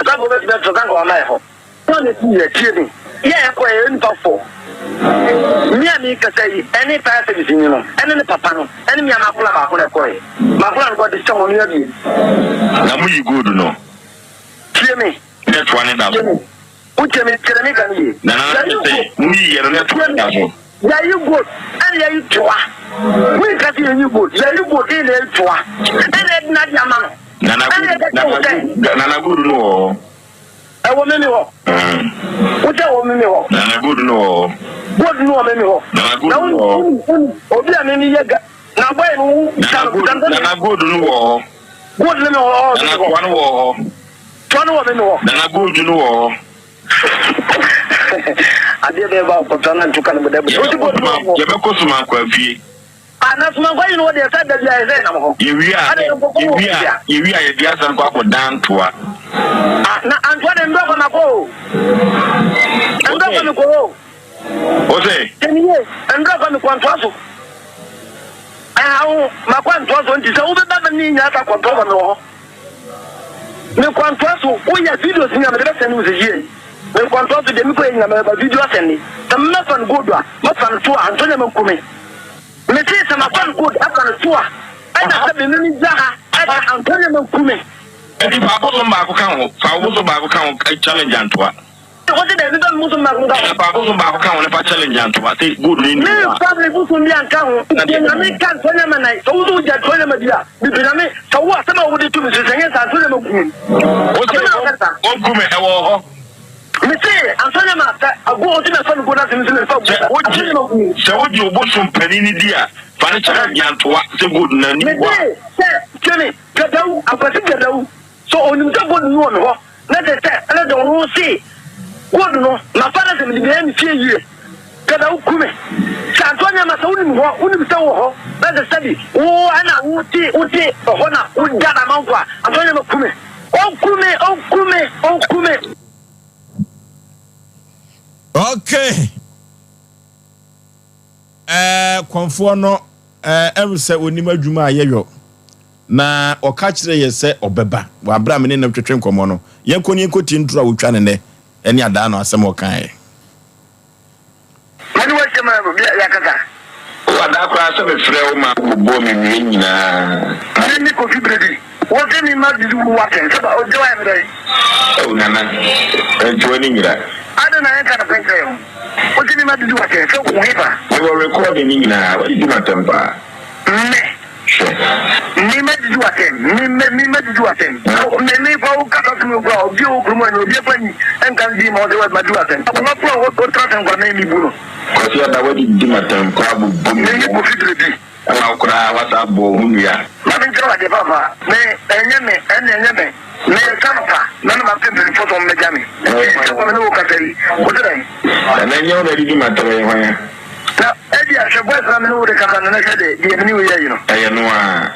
That was better than our life. Don't let me cheating. Yeah, I'm for. Me and me can say any person is in any papa, any me and my plan. My plan got the song on your knee. Now, you good to know. Hear me. That's one and out. Put him in Keramic. Now, you say, we are not one. Yeah, you good. And yeah, you too. We got you good. Yeah, you good in there too. And then not your man. Nana good to know. I want me. What I want me. Nana good to know. What do you want me? No, be a mini yaga. Now, why Nana good to know. What do you know? One war. Nana good to know. I did about Potana to come with them. You have a customer coffee. And that's my way, you know what they said that you are a gas and papa down to her. And what I'm not gonna go. I'm not gonna go. Osei. 10 years. I'm not gonna control. My control is over that mean that I control. No control, we have videos in the rest of the year. We control to them playing a video sending. The Mafan Goodwa, Mafan Tua, and Tony Mukumi. Me say some fun good after the tour. And I said the name Zaha, and Tony Mukumi. And if I was Marco Count, I was a Marco Count challenge and what? What did I do? Muslim Marco Count if I challenge and what? Good name. Probably Muslim Count. I can't tell them, and I told you that Tolemedia. So what about what you do? Against Antonio Mukumi. What Me say, Antonio Mata, I go to the sun. So what you bought from Penny dear? Furniture and to what the good name. Jenny, get down, I'm going to get down. So on the top of the one, let us say, I don't see. What no, my father in the end, few years. Get out, come. Santonia Masoon, wouldn't so, let us study. Oh, and I would take, honor, would gather Mount. Antonio Kume. Oh, Kume. Okay. Kwamfo no every say onim adwuma ayeyo na okachire ye se obeba wa bra me ne na twetwe nkomo no yenkoni enkoti ntura wotwa ne ne ene ada no asem okan ye mani wa chema ya kaka wa da kwa so me frɛ wo ma bo me nwie nyina ni ko fibredi wo te mi ma dizu wa ten saba o jowa me dai o nana joini nyira ada na yanka na penka yo o te mi ma dizu wa ten so ko hepa we were recording nyina what you do tempa ni ma dizu wa ten ni ma dizu wa ten me fa o ka to mi gwa o bi o grumo ni o bi pani en kan di mo de wa ma dizu wa ten ko ma pro o tra ten ko na mi buno ko si ada wa di matam ko abu ni ko fibredi ala kura whatsapp bo hunya ma bin tro de papa me enye me Sompa nana ma pembe foto me jami ko me no ka tari ko dai na nyo na di matam e hoya na edi ahwe boys na me no de kasa na hwe de ye ni we ye no no a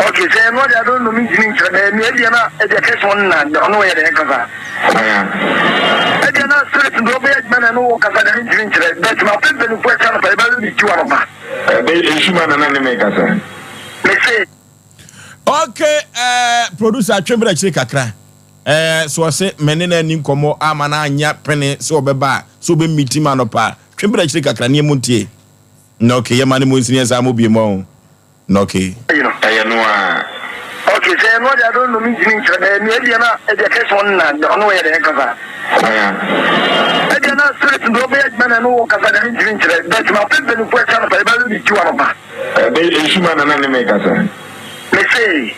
okay say no dia don no mi jini nchire na edi na edi kasa on na no we de kasa edi na street ndo be adman no kasa na jini nchire but ma pe be no po kasa na pa ba ni tiwa no ba be shuma na me kasa me say okay producer twembra chire kakra so say menena ni nkomo ama na anya pene so obeba so be meeting man opa twembra chire kakra ne montie no okay yema ne monsini esa mo bi mo no okay no a okay say no dia don no mi jini nchire na edi na edi kasa on na no we de kasa edi na street ndo be adman no kasa na jini nchire but ma pe be no po kasa na pa ba ni tiwa no ba be shuma na me kasa me say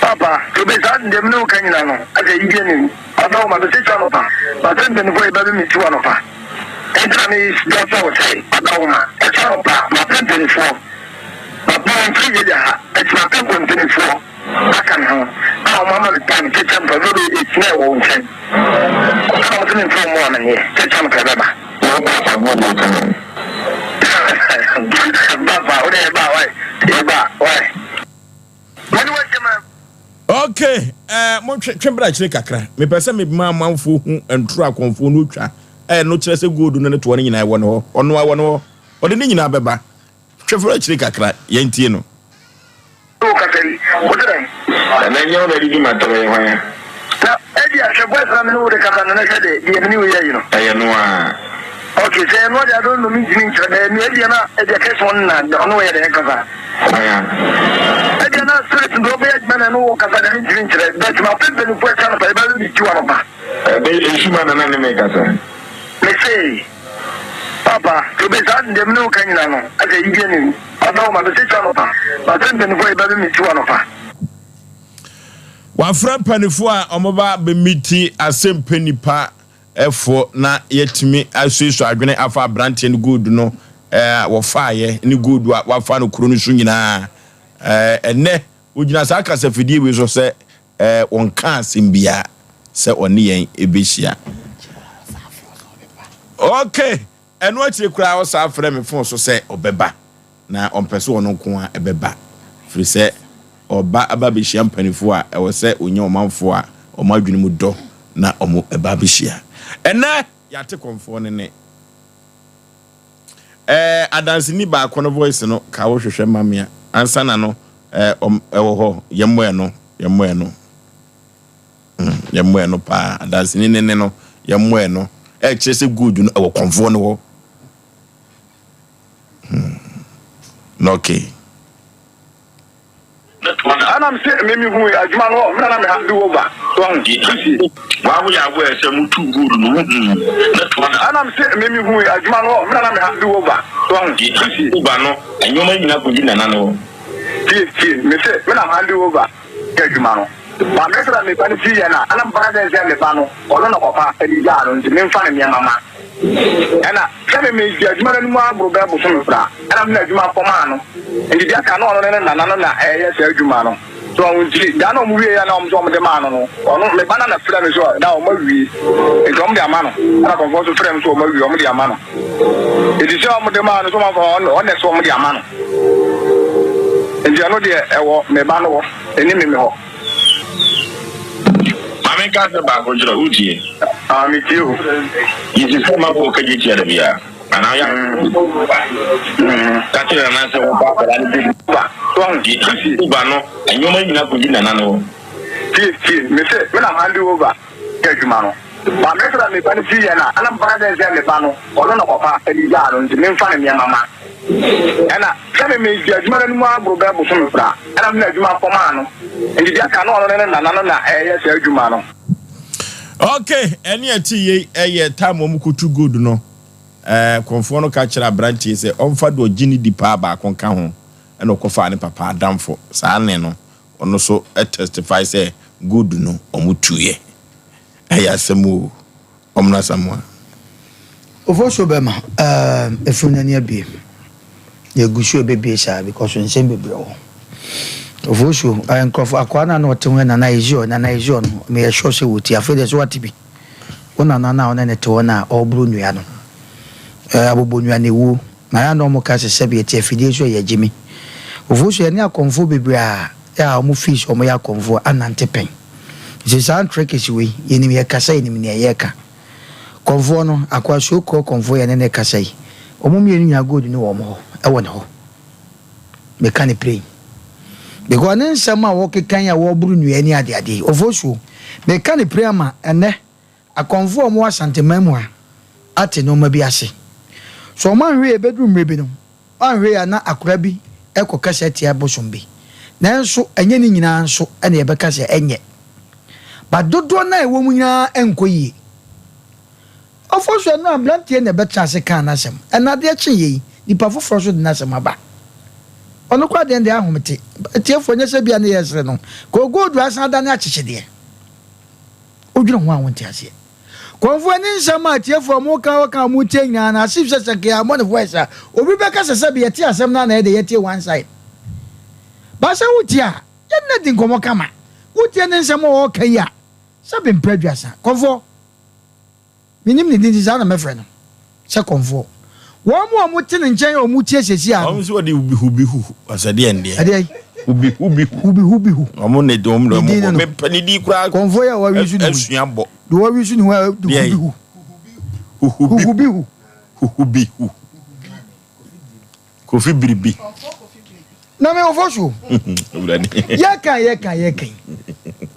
papa to be sad dem no kanyina no ade yibi ni adaw ma be se chano pa ba dem ben go e ba mi tiwa no pa entra mi doctor say adaw ma e chano pa ma dem ben fo ba ba nti ya e chano pa ko nti fo akan ho aw mama le tan ke chano pa no e tne wo nchen aw nti fo mo na ni ke chano pa ba ba mo mo kan ba o de ba wai okay mo twembra chire kakra me pese me ma manfo hu entro akonfo no twa no kire se gold no ne to ne nyina wo no ono awo no o de ne nyina beba twembra chire kakra yentie no o kakari o de na nyo na di matare ho ya na edi a se boys na me no de kasa na hwe de ye ni we ye no no a okay say no dia don no mi jini nchire na edi na edi kasa on na no we de kasa edi na street ndo be adman no kasa na jini nchire but ma pe be no po kasa na pa ba ni tiwa no ba be shuma na me kasa me say papa to be sad dem no kanyina no ade yibi ni adaw ma be se chano pa ba dem be no po ba mi tiwa no pa wa fra panifo a omoba be miti Asem Mpe Nipa efo na yetimi asuisu adwene afa brand and good no wo faaye ni good wa fa no kuro no so nyina ene ugina sa aka safidie we so se won ka simbia se oni yen ebehia okay eno atire kura wo sa afre me fon so se obeba na ompeso wono nko a ebeba firi se oba ababehia mpanifo a ewo se onye omanfo a omadwene mu do na omo ebabehia ene yate konfo ne adansi ni ba kono voice no ka wo hwehwe mamia ansa na no ewo ho yemwe no pa adansi ni ne no yemwe no chese good no ewo konfo no ho no okay anam se memi hu adwuma no mena na me hand over don wa wo ya wo ese mu tu good no na to na anam se memi hu adwuma no mena na me hand over don uba no anyoma nyina ko gina na no me se mena hand over adwuma no ba me sra me pani fi ya na anam ba da se me ba no olo no kopa edi ja no nti me mfa ne mama ana sɛ me di adwuma no mu abro ba bo so me fra ana me adwuma kɔma no ndi dia ka no ɔno ne nana no na ɛyɛ sɛ adwuma no so ɔn ti da no mu wie ya na ɔmo so ɔmo de ma no no ɔno me ba na fra me so da ɔmo wie nti ɔmo de ama no ana kɔfɔ so fra me so ɔmo wie ɔmo de ama no edi sɛ ɔmo de ma no so ma kɔ ɔno so ɔmo de ama no nti ɔno de ɛwɔ me ba no wɔ eni me hɔ mame ka se ba ko jira utie me tio yisi fama ko kaji ti da biya ana ya ka tira na se wo ba ko ani ba to di ba no anyoma nyina ko gina na no me se me na hand over adwuma no ba me sra me ba ni fi ya na ana ba da se me ba no ɔno no kopa edi ja no nti me mfa ne mama ana sɛ me di adwuma no mu abro ba bo so me fra ana me adwuma kɔma no ndi dia ka no ɔno ne nana no na ɛyɛ sɛ adwuma no okay eni ati ye eye time mo kutu good no konfo no ka kira branch se onfa do gini di pa ba kon ka ho e no kofa ne papa adamfo saa ne no ono so testify say good no omutuye ayasemu omna samwa ofosho bema efunani abi ye gushu bebe sha because nsem bebe o ofosho ankofo akwana no tenwe na Nigeria no me sure se wuti afede so watibi ona na ona ne te ona obru nua no abobonua ne wu na ya no mo ka se be tie fidie so ye gimi ofosu ene akonfo bebra ya mo fish o mo ya akonfo anante pen je san trick is we yenim ye kasa yenim ne ye ka konfo no akwa so ko konfo ye ne kasa yi o mo mienu nya gold ni wo mo e wo ne ho me kan e pray because nen sama wo kekan ya wo buru nu ani ade ofosu me kan e pray ama ene akonfo mo asante mamu a ate no ma bi ase so man hwe bedru mrebi no an hwe ya na akora bi ekokasa tia bosombe nanso enye ni nyina nso ene ye bekasa enye ba dodo na ewo mu nyina enkoyi ofoso no amblantie na betra se kan na sem enade eche yi nipa foforo so de na sem aba ono kwa de ahomete tiefo nya se bia na yesre no ko godu asan da na achichede odwira ho awonte ase konfo ni nsama tiefo mo ka mu tenya na asif seseke ya mo ne voice a obi beka sese bia ti asem na na ye tie one side ba se wutia ye na din komo kama wutia ni nsama o kan ya sabe mpradwasa konfo minim ni din za na mefre no se konfo wo mo tene nchen o mu tie sesi a o so de ubihu asade ende ade ubihu omo ne dom do mo me panidi kura konfo ya wa wisu ni asuabo do wa wisu ni wa ubihu kofi biribi na me ofosu yeka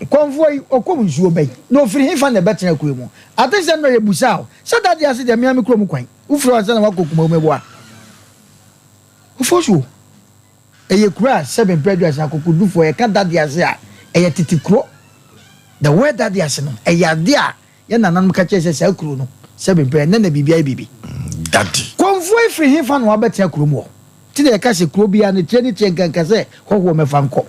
konfo yi okom nsuo bai no firi hifa na betra kuro mu atese no ye busao se da dia se de miami kuro mu kwan ufiri ase na wakokuma mu eboa ofosu eye kura 7 predators akokudufo ye ka da dia se a eye titikuro the word that dia se no eye ade a ye nananum ka chese se akuro no 7 predators na bibia bibi daddy konfo ifiri hifa na wabetra kuro mu ti de ka se kuro bia ne tieni tienkanka se hoho mefa nko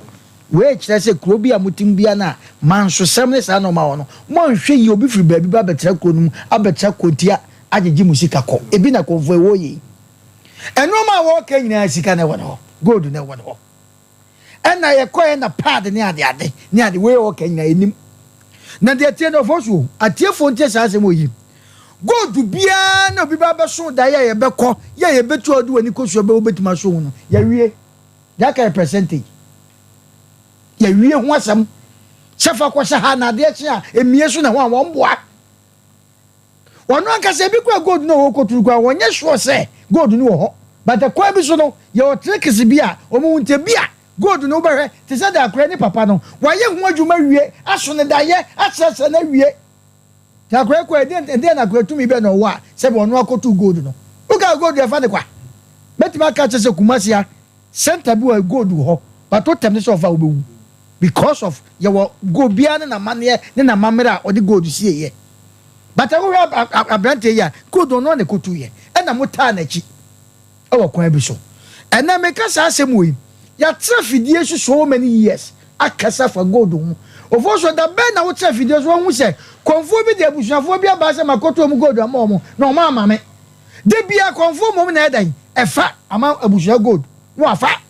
we kire se kuro bia mutim bia na manso sem ne sa no ma wono mo nhwe yi obi firi baabi ba betra kuro no abetra kotia agyeji musika ko ebi na konfo e wo yi eno ma wo ka nyina sika na wono gold na wono ena ye koye na pad ne ade we wo ka nyina enim na de tie no fosu atie fo ntie sa asem oyi gold bia na obi ba beso da ye beko ye betu odu wani kosu be obetima so no ye wie that kind percentage ye wie ho asem sefa ko sha ha na de chi a emie so na ho awon boa wono anka se bi kwa gold no wo koturu kwa wonye sure se gold no ho but the kwa bi so no ye o tricks bi a o mu nte bi a gold no behwe te se da akra ni papa no waye ho adwuma wie aso ne da ye asese na wie ta kwa eden na kwa tumi be no wa se be wono akotu gold no uka gold e fa de kwa betima ka che se kumasia center bi wa gold ho but o temne so fa obewu because of ye wo go bia ne na mane ne na mamera o de gold sie ye but I have a brand here. Good on one could ye, and a mutanachi. Oh, quabiso. And I make us ask him we. Ya traffic so many years. I cassa for gold. Of also the band I would traffic one who said, conform with the Bushaphobia Basa Makoto Mugoda Momo, no mamma. They be a conform woman heading, a fat amount of Busha gold. No fat.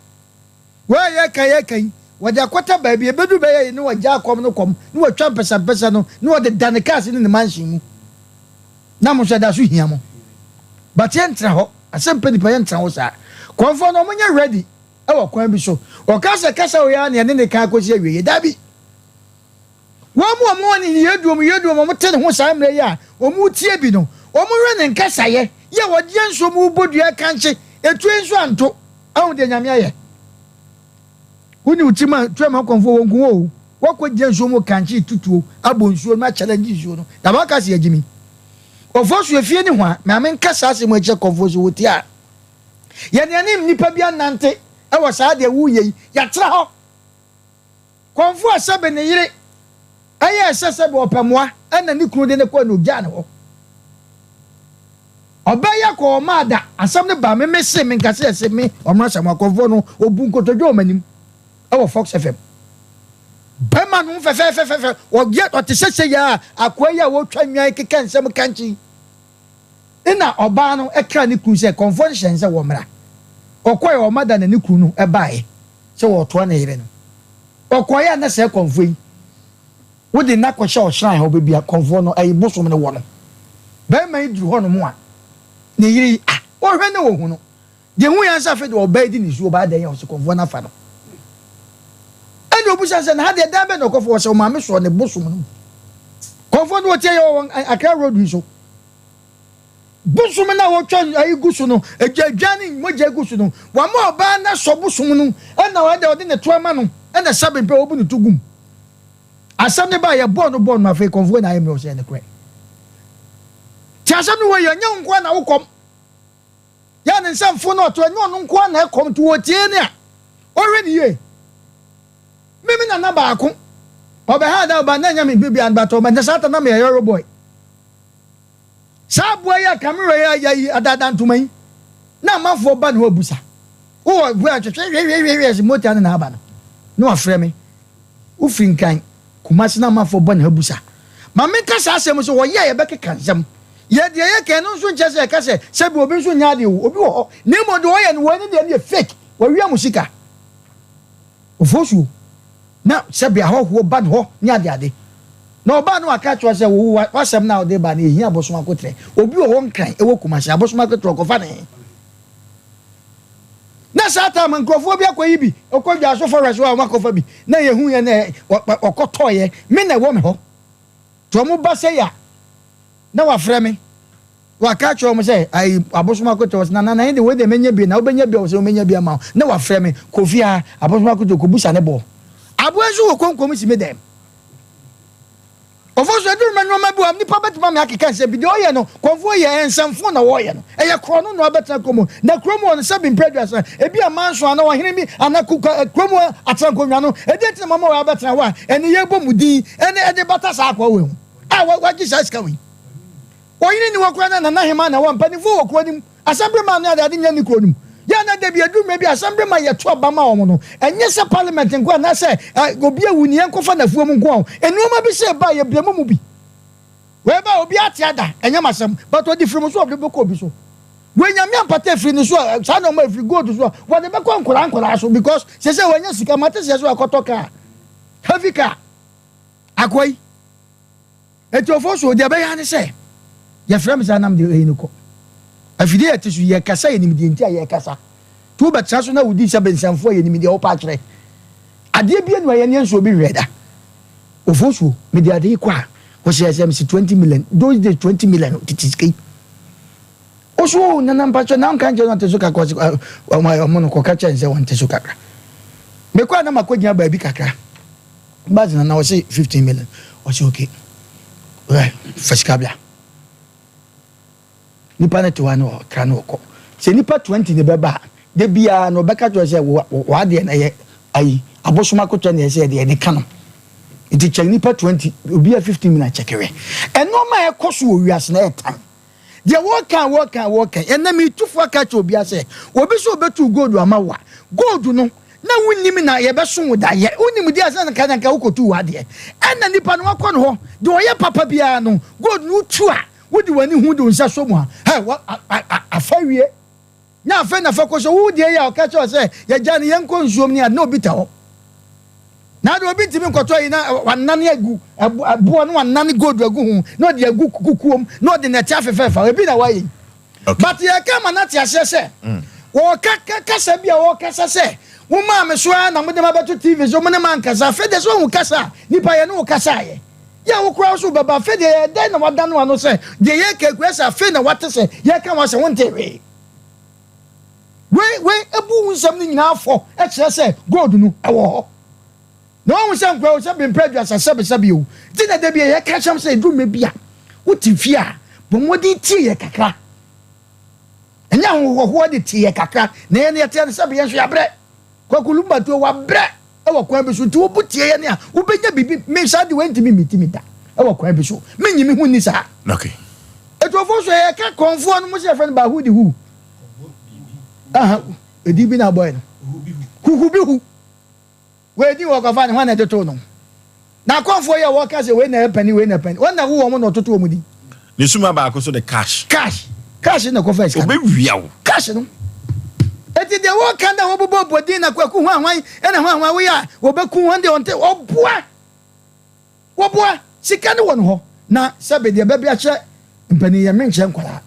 Well, yaka. What the quarter baby, a bedu bay, no a jack no come, no a trampers and person, no the Danicas in the mansion. Namusha da su hiamo but yentra ho Asem Mpe Nipa yentra ho sa konfo no munya ready e wo kwan bi so o kasa o ya ne ka akosi awie da bi wo mu ni yeduom mo tene ho sa mre ya o mu tie bi no o mu re ne nkasa ye wo die nso mu bodua kanche etu enso anto awu de nyame aye huni utima twema konfo wongu o wo ko die nso mu kanche tutuo abonsuo ma challenge nsuo no da ba kasi agimi ofosu efie ni hwa me amenka saase mo eche konfosu wotia ye ne anim nipa bia nante e wo saa de wuye ya tra ho konfo asabe ne yire aye sese be opamwa ana ni kunu de ne kwa no gya ne ho obaya ko mada asam ne ba me mese me nkase ese me omra sam konfo no obu nkotodwo manim e wo Fox FM bema no fe o get o te sese ya akwa ya wo twa nwan keka nsem kanchi ina oba no ekra ni kru se convention se wo mra okoye o mada na ni kru no e bae se wo to na yire no okoye na se konfoi wo de na kwhye o shrine ho bebia konfo no ayi bosom ne wo no bema idru ho no mo a ne yire o hwe ne wo hu no de hu yan sa fe de obedi ni so ba da yan so konfo na fa no ene obusa se na ha de da be no konfo so ma me so ne bosum no konfo no tie yo Accra road so bosum na wo twa ayi gusu no adwane moja gusu no wa ma oba na so bosum no ena wa de ne to ama no ena Asem Mpe obu ni tugum asam ne ba ye born ma fe konfo na ye me o se ne kre ti asam no ye nya nko na wo kom ya ne nsamfo no to enyo no nko na ekom to wo tie ne a already ye mimi na ba ako obe ha da ba na nya me bibi an ba to ma sata na me yoro boy sa boy ya camera ya adada ntumai na mafo ba na obusa wo bu a twetwe mota na aba no afre me ufinkan kumasi na mafo ba na obusa ma me ka sa asem so wo ye be keka nsem ye de ye ke no so nche se ka se bi obi so nya de obi wo ne mo de wo ye no wo ne de fake wo wi amusika ofosu na se bi ahoho ba no nya de ade na oba no aka cho se wo wasem na ode ba na ehia aboso akotre obi wo nkan e wo kumasi aboso akotre ko fa ne na sata man krofo bi akoyi bi okwadwa so forest wa makofa bi na ye hu ye na okotoye me na wo me ho to mo ba se ya na wa frɛ me wa ka cho mo se ai abosoma ko to na de we de menya bi na obenya bi o se menya bi ama na wa frɛ me kofia abosoma ko to ko busa ne bo aboazu wo konkom si me dem ofoso edu me no ma bu am ni pa betima me akeka se bi de oye no konfo ye ensamfo na wo ye no eye kro no no betra komo na kromo on se bi preduasa e bi amanso ana wo hene bi anaku kromo atrankonwa no e de tina mama wo betra wa ene ye bɔ mudi ene e de bata sa akwa we hu a wa gi sa ska we oyini ni wakura na hema na wampa ni fo wakura nim assemblyman na ade nya ni kro nim ya na de bi adu me bi assemblyman ye to abama wo no enye se parliament nko na se obi awuni enkofa na fuom nko enuoma bi se ba ye blemu mu bi we ba obi atiada enye masem but odi free so obi beko obi so we nya me ampata free ni so sa no ma free gold so we de beko nkora so because se we nya sika mate se so akotoka heavy car akoi etofo so de be ya ni se ya frem za nam de eniko afide atisu ye kasa ye nimdi ntia ye kasa tu ba tsa so na wudi sa bensanfo ye nimdi o pa kire ade bia no ye ne nso bi reda ofosu me de ade kwa wo se Asem 20 million those the 20 million titiski oso na nam pa cho na kan je no tesu kakwa o mo no ko ka cha nse won tesu kakra me kwa na makonya ba bi kakra bazi na wo se 15 million o se okay right fashkabla nipa na tiwa no kra no ko se nipa 20 ne beba de bia no beka to se wa de na ye ai abosoma ko to na se de kano iti check nipa 20 obi a 15 minute checkere eno ma e koso owiase na etan de work ena mi tufo aka cho obi ase obi so betu gold ama wa gold no na wunnim na ye beso da ye wunnim di ase na kanka ukotu wa de ena nipa no akọ no ho de oye papa bia no gold no tu a wodi wani hu de nsa so mu ha afawie na afa na fa ko so wodi ya o ka cho se ye ja ne yenko nsuom ni na obi ta ho na do obi timi nkoto yi na wanane agu abo no wanane gold agu hu na de agu kukuom na de na tia fefefa ebi na wayi but ye ka ma na tia se wo ka sa bia wo ka se wo ma me so na mo de ma beto TV so mo ne man kasa fe de so hu kasa nipa ye no kasa ye ya wo kura so baba fe de den na wada no ano se de ye ka kwesa fe na wate se ye ka wa se won tewe we ebu nsam ni nyina afọ e kire se gold nu e wo ho no wo nsam kwa wo se bin prejudice sabe o ti na de bia ye ka cham se du me bia wo ti fia bo modi ti ye kakra enya ho de ti ye kakra na ye ne te na sabe ye so ya bre kwakulumba to wa bre e wo kwan bi so ti wo butie ye ne a wo benya bibi me sha de wenti mi mitimi da e wo kwan bi so me nyimi hu ni sa okay eto fo so ye ka konfo no mo se friend ba hu di hu aha edi bi na boy no hu bi hu we di wo ka fa ni hwan na toto no na konfo ye wo ka se we na pani wona wo mo no toto wo mu di ni suma ba ko so the cash na ko fa iska obe wiawo cash no eti de wo kan da wo bobo bodi na kwaku hwan ena hwan wo ya wo be ku hwan de onte wo boa sika ne won ho na sabe de be bia che mpani ye menche nkwara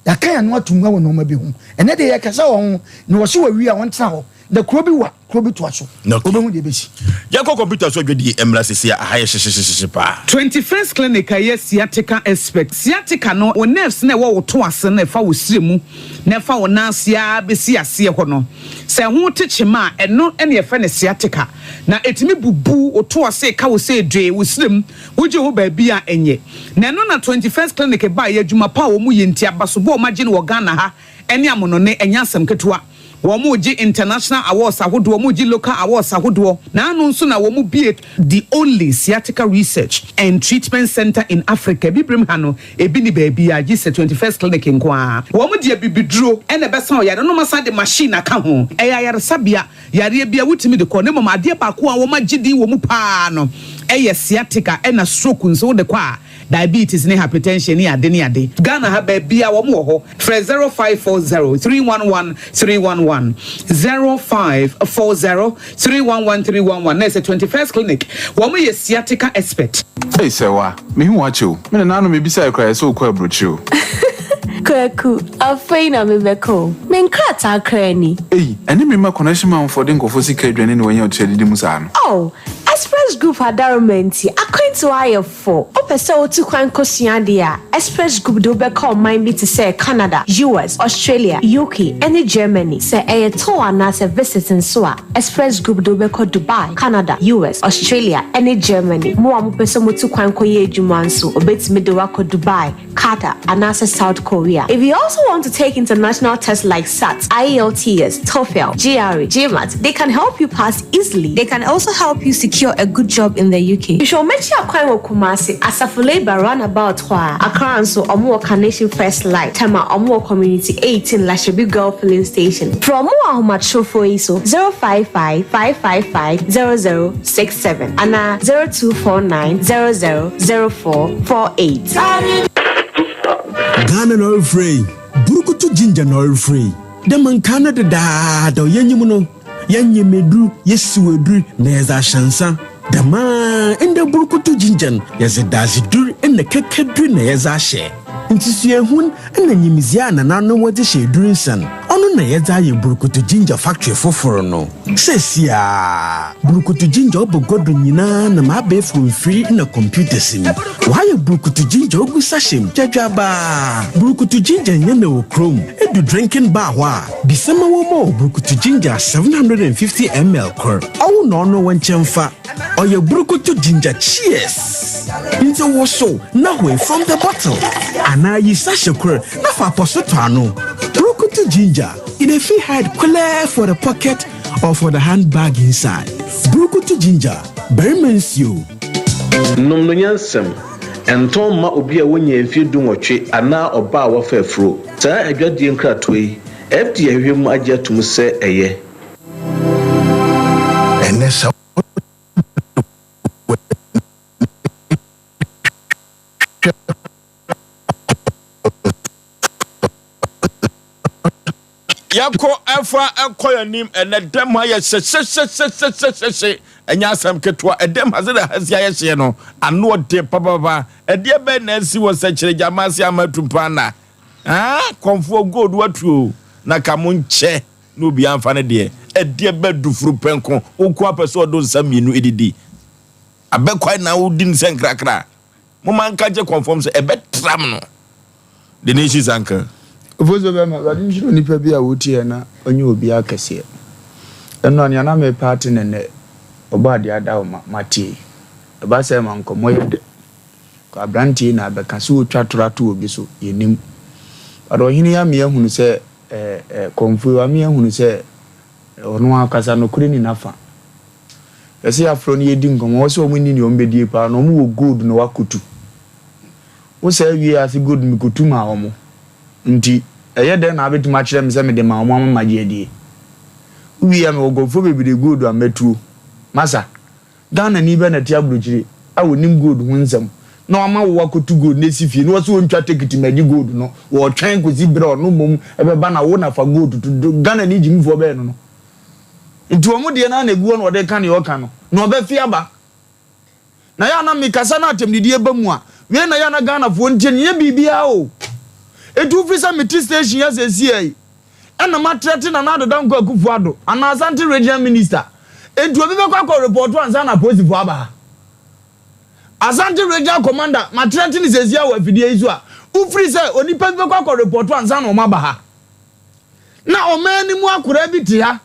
yaka ya no atum wa no ma bi hu ene de ya kasa won na wo se wa wi a won tena ho the krobi to aso obehu de besi Yako computer so dwedi emra sisi a haye hye pa 21st clinic aye sciatica expert sciatica no o nerves na wo to ase na fa wo siremu na fa wo nansia besi ase ho no se ho techema eno ene ye fa ne sciatica na etimi bubu o to ase ka wo se dwe wo sirem wo je ho ba bia enye na no na 21st clinic ba ye adwuma pa wo mu ye ntia basobo o magye no wo Ghana ha ene amono ne enya asem ketewa Womuji international awards ahodo womuji local awards ahodo na anu nso na womu be the only sciatica research and treatment center in Africa bibrim hano ebi ni baby a gise 21st clinic nkwa womu de bibiduro ene besa o yare no masa de machine aka ho eya yare sabia yare bia wutimi de ko ne mama de ba ko a wo magidi womu pa no eye sciatica ena stroke nso de kwa diabetes ne hypertension ne ade ne ade Ghana ha ba bia wo mo ho 0540 311 311 0540 311 311 na 21st clinic wo mo ye sciatica expert hey sewa me hu acho me na no me bisa ekra so ko abrochio Kwaku, afeina mebeko. Menkrata krani. Hey, eni me ma connection man for den kofo sika adwane ne wanya otedi musa no. Oh, Express Group adarumenti akwanto ayefo. Opese otu kwan kosua dia. Express Group do be call mine be to say Canada, US, Australia, UK, and Germany. Say a tour na se visiting so a. Express Group do be call Dubai, Canada, US, Australia, and Germany. Mo amopese motu kwan koye adwuma nso obetimi de wako Dubai, Qatar, and South Korea. If you also want to take international tests like SAT, IELTS, TOEFL, GRE, GMAT, they can help you pass easily. They can also help you secure a good job in the UK. You should make sure you Kumasi Asafo Labor roundabout Accra and so Omo Carnation First Light, Tema Omo Community 18 Lashabi Girl Filling Station. From Moa Macho for ISO 055 555 0067 and 0249 000448. Ghana no free. Burukutu ginger no free. The man Canada da yenyimuno. Yanyemedru yesuedru neza shansa. The man in the burukutu ginger yes dazidur in the kekedru neza she. Inti hun and nyimizia na nano wadi she during san. Ono na yeza ye burukutu ginger factory foforo no. Sesia burukutu ginger obogodo nyina na mabe from free in a computer sim. Why burukutu ginger ogu sashim jajaba. Burukutu ginger nyene wo chrome. Edu drinking bar wa. Bisema wo mo burukutu ginger 750 ml kor. Awu no no wanchemfa. Oye burukutu ginger cheers. Inti wo so na we from the bottle. Ana yi sashe kor na fa posoto ano. Burukutu ginger. In a fee hide clear for the pocket or for the handbag inside. Burukutu ginger. Very mensio. Nom no nyansem. Enton ma obi a wonya mfie dunwotwe ana oba a wofa afro. Saa adwadie nkratoi. FDA hwem agye atum se eye. Enesa Yako efa enkoyanim enedem ha ye se enya asem ketwa edem hazeda hasia ye hye no ano de papa ede be na si wo se kire jamasi amatumpa na konfo gold watuo na kamunche no bi amfa ne de ede be dufuru penko ukwa peso do nsamienu edidi abekwai na wudi nsenkrakra mo man kaje confirm se ebe tram no the nation's anchor Vozo be ma badi njiro nipa bi a wotie na onye obi akese eno anya na me party ne oba de ada ma mati e ba se ma nkomo yede ko abranti na abeka so twatorato obi so yenim ado hini ya me ehunu se konfu wa me ehunu se ono akasa no kure ni nafa ese afro ni yedi nkomo wo se o munni ni o mbedie pa no mo wo gold no wakutu wo se wi asi gold mi kutu ma omo nti eyede na abetuma kire me se me de ma omo amaje die wi ya me ogofo bebide gold ametuo masa Ghana ni be na tia brojire a wonim gold hu nsam na ama wo wakotu gold na sifie no so ntwa tekiti magi gold no wo twen kozi bre no mom ebeba na wo na fa gold to Ghana ni jimfo be no nti omo de na egu no de kan ye oka no na obefi aba na ya na mikasa na atemdidie ba mu a we na ya na Ghana fo ntie ye bibia o etu frisa meti station ya se sie na ma threaten na na dodan ko akufuado ana Asante regional minister etu obi be kwa report ansa na police fo aba Asante regional commander ma threaten se sie wa fidie izu a ufri se onipa be kwa report ansa na o ma ba ha na o mani mu akura bi ti ha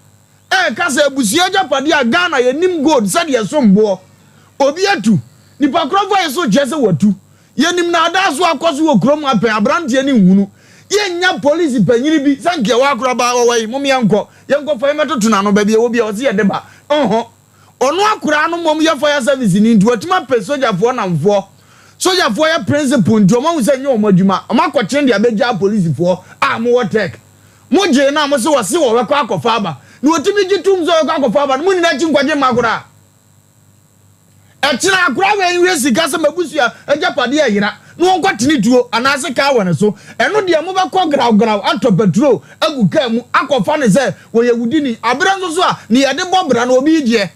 kasa ebusia japade a Ghana ye nim gold said ye sombo obi atu nipa krofo ye so jese watu ye nim na ada so akoso wo krom apen abrante ni hunu ye nya police panyiri bi sanke wa akura ba wai mum yanko fa yemeto na no ba bi e wo bi o se ye de ba ono akura no mom ye fire service ni ndu atuma pe sojafo na mfo sojafo ye principal ndu mo hu se nye o madwuma o makochen de abeja police fo mo wotek mo je na mo se wo se wo wekọ akofa aba ni otimi gitum zo wekọ akofa aba mo ni na chi nkwaje magura etina akura we nwe sika se mabusua ajapade ayira no nkwatini tuo anase ka wone so eno de mo be kọ graw ato petrol agu ka mu akofa ne se wo ye wudini abra nso so a ni ye de bobra na obi je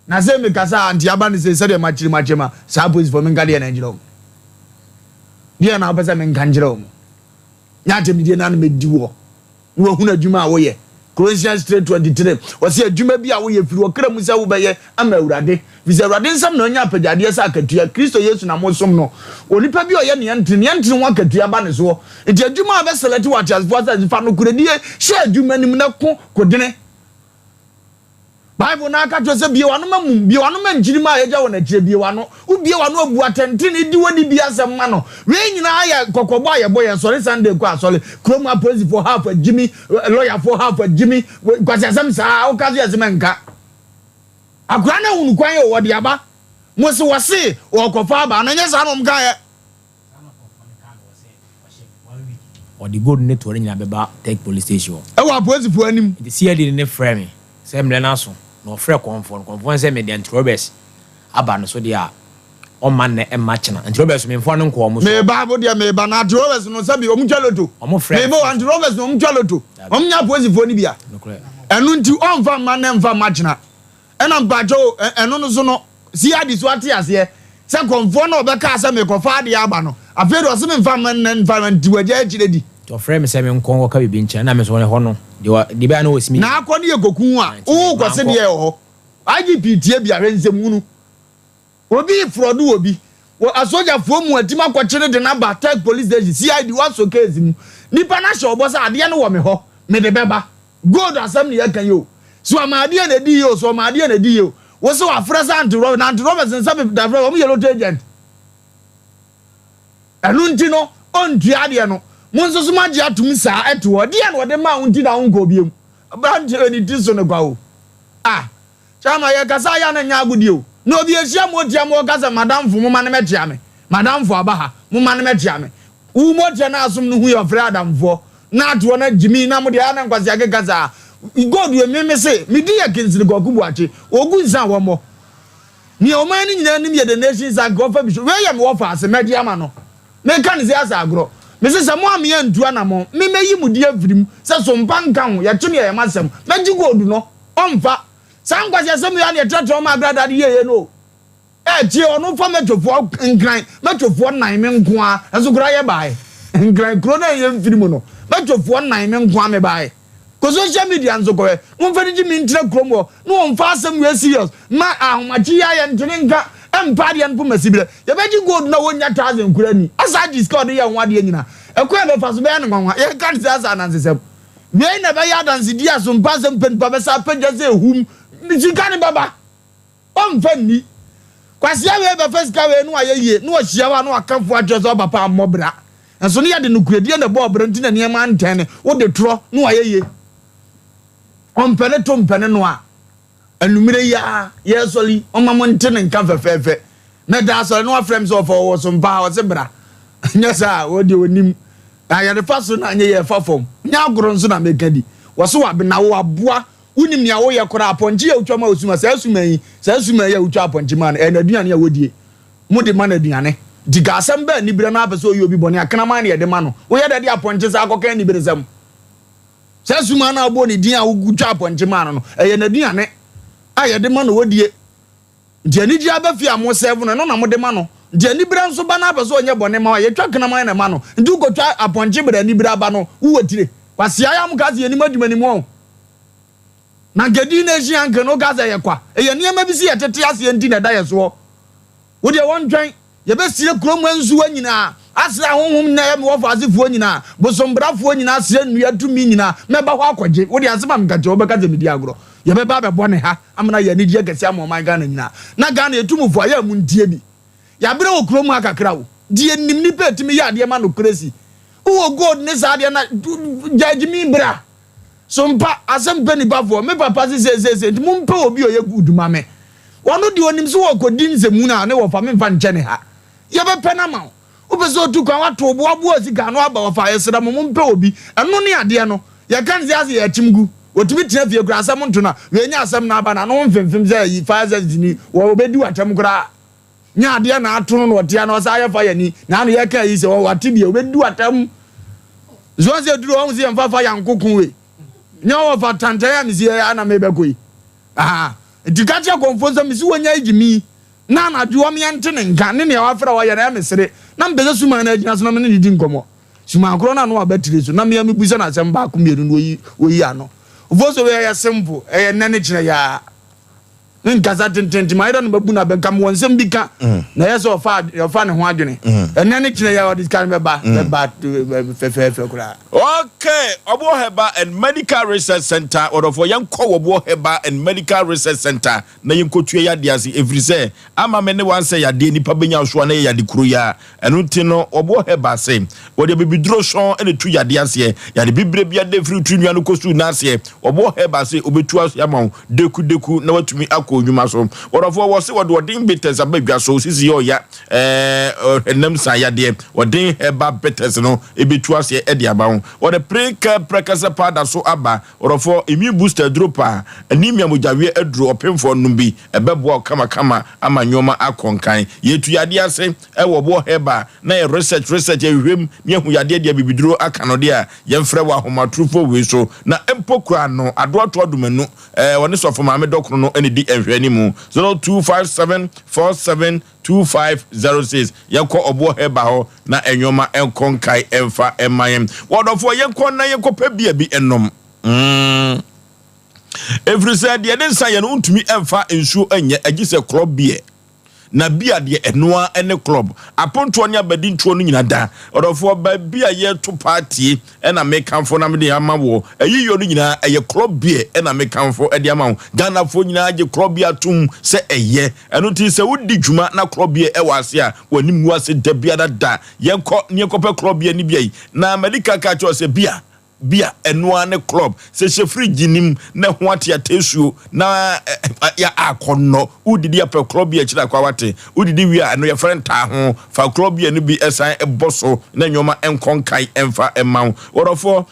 na se me kasa anti aba ne se de machima sa police for me ngade na njiro dia na opese me nganjiro nya temidie na na mediwo wo hu na djuma a wo ye Colossians 3:23 wasi adwuma bi a wo ye firi wo kra mu se wo be ye ama urade visa urade nsam na onya apagade sa akatua Kristo Yesu na mo som no onipa bi o ye ne yentene wo akatua ba ne so enti adwuma a be select what as for as fa no kuradie hye adwuma nim na ko kodene Bible na aka to se bie wano mamum bie wano manjirima a yeja wo na kire bie wano u bie wano abu atentene di woni bie asem ma no we nyina aya kokobo aye boye sorry Sunday ko asole krom police for half a Jimmy lawyer for half a Jimmy kwase asem sa o kazo asem nka akura na hunu kwan ye wo de aba mo se wose o kofa aba na nya sa no mka ye or the good net wori nyina beba take police station e wa police for anim the CID ne frame me say mle na so no frɛ konfon say mediant Roberts aba no so dia o man na e match na anti Roberts me mfo no nko mo so me ba bo dia me ba na Roberts no sabi o mu twaloto o mo frɛ me bo anti Roberts no mu twaloto o mu nya police ni bia enu nti o mfa man na mfa match na ena mbajo enu no so no si adi so ate ase se konfon na obeka ase me kofa ade aba no afedo o se me mfa man na mfa man ti waje agiredi to frɛ me say me nko ka bibi ncha na me so ne ho no de ba na osimi na akọ ne yekokun a o kwase de ye ho IGP tie bia hwensem obi frodo obi wo asoja fo mu atima kwakire de na ba tag police station CID waso case mu nipa na hye obo sa ade ne wo me ho me de beba gold asem ne yakan yo so amade na di yo so amade na di yo wo so afresa anti Robert nsabe da fra wo mu yellow agent anu nti no ontu ade no monso so maji atum sa eto de na de ma unti na unko biem brand ni tiso ne kwa o chama ye kasa ya na nya agudi o no bi ehia mo dia mo kasa madam fu mo ma ne metia me madam fu aba ha mo ma ne metia me u mo dia na asum no hu your friend adam fu na ato na jimi na mo dia na nkwasi age kasa god we me say me di ya kinsiri go kubu ache ogu nsan wo mo ni o man ni nyina nim ye the nations are go fa bi we ye me wo fa ase media ma no me kan se asa agro me se mo am ye ntua na mo me meyi mu di afirim se Sompa nka ho ye twe ne ye masem meji god no omfa sankwasi asem ya ne tratra ma brada de ye no tie onu fa metofo nkran metofo nan me nko a enso kura ye bae nkran kro na ye mfirim no metofo nan me nko a me bae ko social media nso ko mo fa di mi ntre krom wo no mfa asem we serious ma ahomachi ya ye ntene nka empade en puma sibire ye beji gold na wonya 1000 kura ni asa discord ye nwade nyina ekwa be fa so be ne nwanwa ye kan asa na nsesem we na be ya dance dia so mpa Asem Mpe Nipa be sa page ze hum nijikani baba omfani kwasi awe be first ka we no ayeye no ohia wa no akanfo adwozo papa amobra enso ne yade no kuradie na bo obra ntina ne ma ntene wo de tro no ayeye ompene to mpene no a anumire ya yesoli omamo ntene nka fefefe na da so no afrem so for wo so mpa wo se bra nyesa wo de onim ayade faso na anye ye fafom nya agoro nso na mekadi wo so wa bena wo aboa unim nia wo ye kora aponji ya utwa ma osuma sa asuma ya utwa aponji ma na aduane ya wodie mu de ma na aduane diga asem ba ni bire na abeso oyi obi boni akana ma na ye de ma no wo ye de aponji sa akoka ni bire sam sa asuma na abo ni din a utwa aponji ma no eye na aduane aye de ma no wodie de ani ji abafi amo 7 no na mo de ma no de anibra nso ba na abeso onye bone ma ye twa kana man na ma no ndi go twa aponche bra anibra ba no wo tire kwasia ya mu gaze anim adwuma nim o na gedi na ji anke no gaze ye kwa ye niam bi si ye tete ase ndi na da ye so wo de won twan ye be sie krom anzu anyina asra honhom na ye me wo fasefuo nyina bosombrafuo nyina asra nua tumi nyina me ba hɔ akɔgye wo de asema mkaje wo be kaze medi agro ye be ba be bone ha amna ye ni die kase amoman Ghana nyina na Ghana etumufo ya mu ndie bi ya bere wo krom akakra wo die nim ni pe timi ya de ma no crazy wo god ne sa de na judge mi bra Sompa Asem Mpe Nipa for me papa se mu mpe obi o ye good ma me wono de onim so wo kodi nzemu na ne wo fa me fa nche ne ha ye be pe na ma wo be so tu kwa wato obo abo asika no aba wo fa yesra mu mpe obi eno ne ade no ye kan zi ase ye timgu otumi tina fie kura asem nto na we nya asem na aba na no mfemfem ze yi fa ze ni wo be di watam kura nya ade na ato no wotia na sa ye fa ye ni na no ye ka yi se wo wate bi wo be di watam zo ze duro wo ze mfa fa yankokun we nyawo fa tantaya misi ya na mebe koi dikatia konfonza misi wonya igimi na na duo me yente ne nka ne ne wafra wa ya na mesere na mbeze suma na agina so na me ne di nkomo suma akro na no abatire so na me busa na asem ba ko mieru no oyi ano voso we ya simple nene kire ya nkaza tententi ma ida no babu na benka mo nsem bi ka na yeso ofa ne ho adwene nene kire ya odi kan beba fefe kura. Okay, Obo Herbal and Medical Research Center or for young Obo Herbal and Medical Research Center na yinkotua ya diasi every say ama me ne wan say ya de nipa benya so na ya de kruya enu tino Obo Herbal say wo de bibidro so ene tu ya diase ya de bibre bia de free tunua no kosu na ase Obo Herbal say obetu aso ya ma deku na watumi akọ odwuma so orofo wo se wo de odin bitters abadwa so sisi yo ya enam sa ya de odin Herbal bitters no ebetu ase e de aba or the prekasa powder so aba or for immune booster dropper anemia mojawe edro opem for numbi ebebo kama ama nyoma akonkan yetu yade ase e wo Bo Herbal na research ehwem ne hu yade de bibiduro akano de a yemfre wa homatrufo we so na empokura no adoato adumanu woni so fo maame dokro no ene di ehwe ni mu 0257472506 yeko Obo Herbal ho na enyoma enkonkai emfa emayem wodofo yeko na yeko pebia bi enom every said the densa ye no ntumi emfa ensuo enye agise club beer na bia de enoa ene club aponto ne abadi ntuo no nyina da odofo ba bia ye to party ena mekanfo na me de amawo ayiyo no nyina eye club beer ena mekanfo e de amawo Ghana fo nyina age club beer tum se eye eno ti se wodi dwuma na club beer e wase a wanim wase da bia da yenko ne kope club beer ni bia yi na medical ka cho se bia enoa ne club se fridge nim na ho ate atesuo na ya akonno udidi ape club bia kira kwa wate udidi wi a no ya frenta ho fa club bia no bi esan eboso na nyoma enkonkai emfa emaw worofo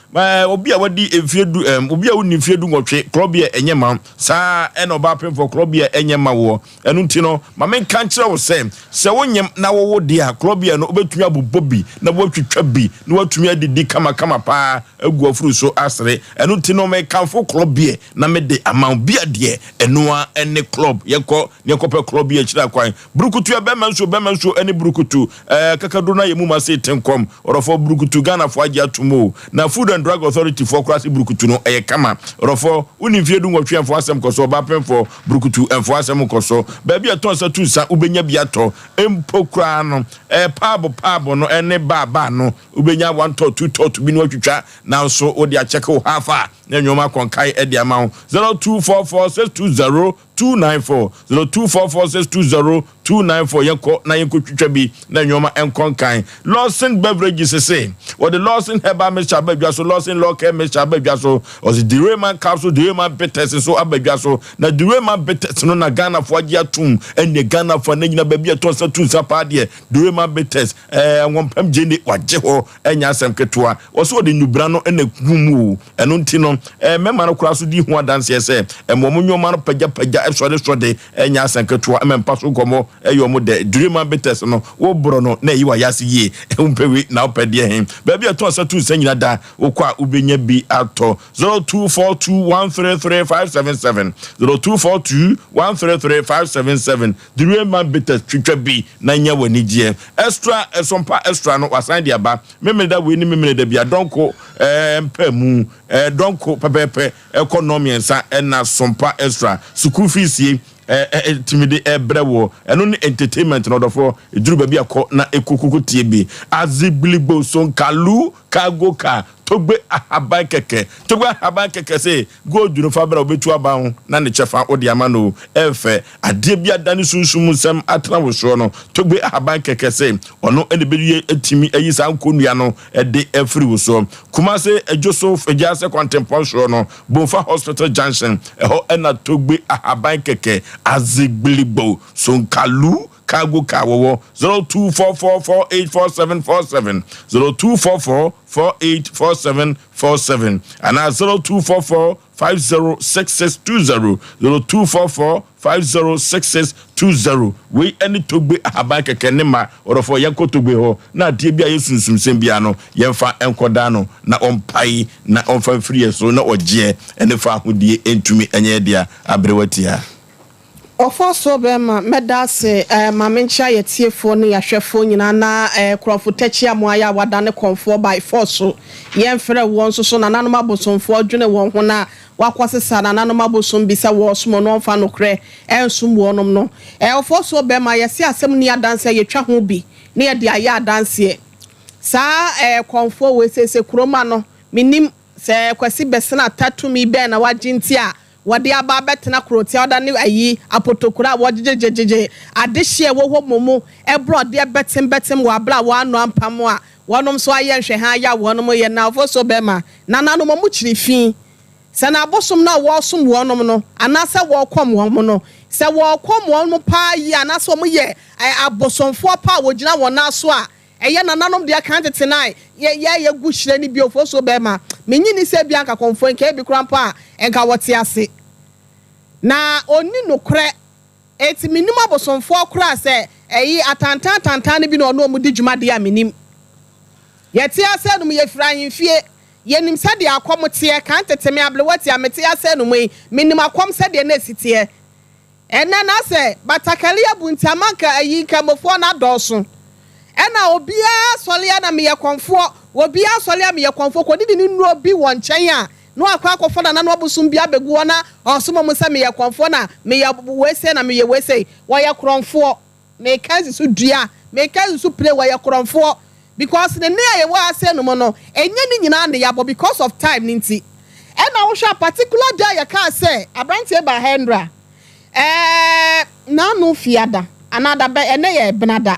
obi a wadi efiedu obi a woni fiedu nwotwe club bia enyema sa eno ba pem for club bia enyema wo enu ntino ma men kan kire wo se wonyem na wo de a club bia no obetumi abubobi na wotwitwa bi na watumi adidi kama pa Oforisuo asre enu tino me kanfo club bie na me de amount bia de enoa ene club yeko ne kope club bie kira kwan brukutu ya bema nso ene brukutu kakaduna yemu ma se tenkom orofo brukutu Ghana fo agye atomo na Food and Drug Authority for class brukutu no kama orofo unimfie du nwotwe enfo asem koso ba pemfo brukutu enfo asem koso ba bia ton sa tunsa ubenya bia to empokra no pabo no ene baba no ubenya 1 to 2 to to bi no twitwa na so odi a check hafa na nyoma konkai e de amount 0244620294 0244620294 yeko na yeko twitwa bi na nyoma enkonkai Lawson Beverages say or the Lawson Herbal Mixture abadwa so Lawson Local Mixture abadwa so or the Durema capsule Durema bitters so abadwa so na Durema bitters no na Ghana fo agye atum ene Ghana fo na nyina ba bi atonsa tunsa pa de Durema bitters wompam jeni wagye ho enya asem ketoa so de nubra no ene gumu eno ntino mema no kura so di ho adanse ese emom nyoma no pagya esode enya asanketo emempa so gomo eyomo de durima betes no wo bro no na yiwa yase ye umpewi na opede hen ba bia to asatu sanyina da okwa ubenya bi ato 0242133577 0242133577 durima betes twitwa bi na nya wanigye extra sompa extra no wasan dia ba memeda we ni memeda bia donko mpamu donko pepepe economy ensa na sompa extra school fees ye timide ebrewo eno ni entertainment no dofo eduru ba bia ko na ekukuku tie bi azigblibo so kalu kagoka togbe ahaban keke se go dunu fabra obetu aban na ne chefa odi amano efe ade bia dani sunsun sem atra wo so no togbe ahaban keke se ono ene be etimi ayisa nkonua no ede efri wo so kuma se Joseph ejase contemporary so no Bonfa Hospital Junction eho ena togbe ahaban keke azigblibo so kalu Kago Kawo 0244484747 0244484747 and 0244506620 0244506620 we any togbe abaka kenema orofo yanko togbe ho na die bia yesunsum sem bia no yemfa enkoda no na ompai na omfa free so na oje ene fa hodie entumi enye dia abrewatia Oforisuo bema medase mamencha yetiefo ne yahwefo nyina na krofo tachi amoaya wadane konfo by force yemfre won so na nanom abosomfo adwene won ho na wakwasesa na nanom abosom bisa wo somo no mfa no kre ensum wonom no Oforisuo bema yesi asem ni adanse yetwa ho bi ne ye de aya adanse sa konfo we sese kroma no minim se kwasi besena tatumi be na wagenti a wade aba betena krotia oda ne ayi apotokura wojejejeje adehye wo ho momo ebrode betem wo abla wo anu ampam a wonom so aye nhwe ha ya wonom ye na Oforisuo bema na nanom mu chirifin se na abosom na wo som wonom no anase wo kom wonom no se wo kom wonom pa yi anase wo ye abosomfo pa wo gina wona so a eye na nanom de akante nai ye gu hire ni bi Oforisuo bema menyini se bia nka konfo nke bi krampa enka wote ase na oni nokre eti minim abosomfo kra se eyi atanta ne bi na ono mu di dwuma de a minim yete ase no ye fira himfie yenim se de akomote kan teteme ablewati amete ase no mu minim akom se de na sitie ena na se batakali abunti amanka eyi kamofo na doso ena obia solia na me konfo obia solia me konfo kodidi ni nuro bi won chen a no akwa na no abusum bia begu na osomo mu se me konfo na me wese na me wese wo ye kronfo me kazi su dua me kazi su play wo ye kronfo because the near ye wa ase no mo no enye ni nyina na yabo because of time ninti ena wo hwa particular day ye ka say abrantie ba Hendra na no fiada another be ene ye benada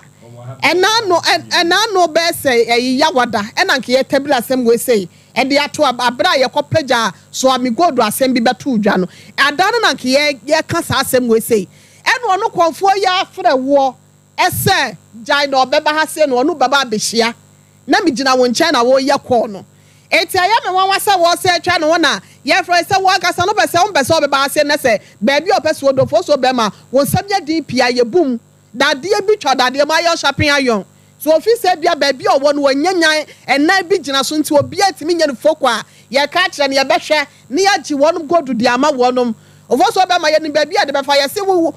enano be say yawada enanke ye tabila asem we say e de ato abra ye kopeja so amigodo asem bi beto dwa no adano nanke ye kasa asem we say eno no konfo ya afre wo ese jai no beba ha se no baba behia na mi gina won nche na wo ye ko no eti aya me wan wasa wo se twa no na ye fro se wo kasa no be se on be se obeba ha se na se ba bi opeso do Oforisuo bema won sabia din pia ye bum dadie bi twa dadie ma yo shopping ayon so office bia ba bi owo no wanyanyan ena bi gina so nti obi atimi nya no fokwa ye ka kire ne ye behwe ne ya gi wonum godu di ama wonum Oforisuo bema ye ni ba bi ade be fa ye se wo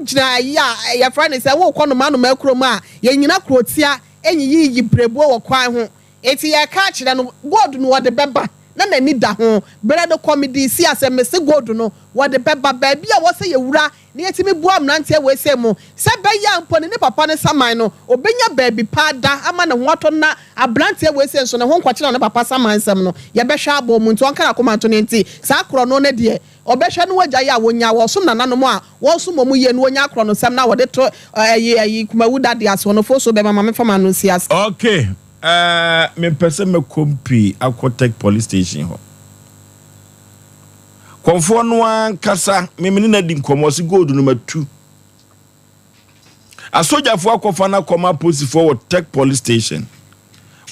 gina ya ye friend se wo kono ma no ma kuro ma ye nyina krotia enyi yi brebo wo kwan ho eti ye ka kire no godu no wode beba na nani da ho bread comedy si asem se godu no wode beba ba bi a wo se ye wura ne yetimi buam nantie we se mu se be ya mpone ne papa ne saman no obenya baabi pa da ama ne hoto na abrantie we se so ne ho nkwakye na papa saman sam no ye behwe abo mu nti onka na komanto ne nti sa kro no ne de obehwe no wagya ya wonya wo som na nanom a wo som mu ye no wonya kro no sam na wode to ayi kumawuda de aso no Oforisuo be mama me fama no si as okay me pese me kompi Aquatech police station ho konfo no ankasa memeni na di nkomo si gold no matu asojafo akofa na koma police for Tech police station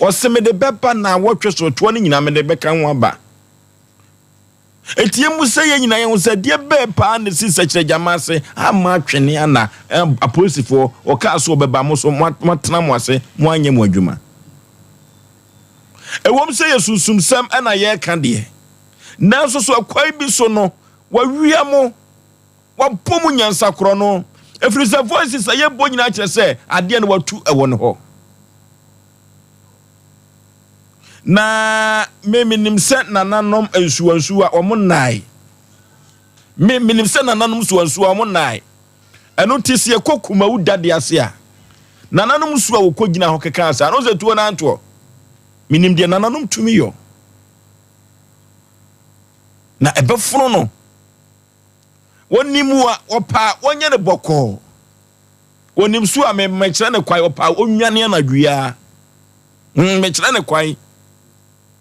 o se me de beba na wotwe so to ni nyina me de beka ho aba Etiemu say ye nyina ye ho say de be pa ne sisa kire jama se ama twene ana aposifo o ka so beba mo so matena mo ase mo anye mo adwuma. Ewom say ye susum sam ana ye ka de. Nanso so akwai bi so no wa wia mo wa pomu nyansa kro no. Efiri se voices aye bo nyina kire se ade ne watu ewo ne ho. Na me minim se nananom ansuansuwa omunai me minim se nananom suansuwa omunai eno tise kokuma wudade ase a nananom suwa wokogina ho keka asa no ze tuo na anto minim de nananom tumi yo na ebefunu no wonimu a opa onye ne boko wonim suwa me mekire ne kwai opa onwane na dwua mekire ne kwai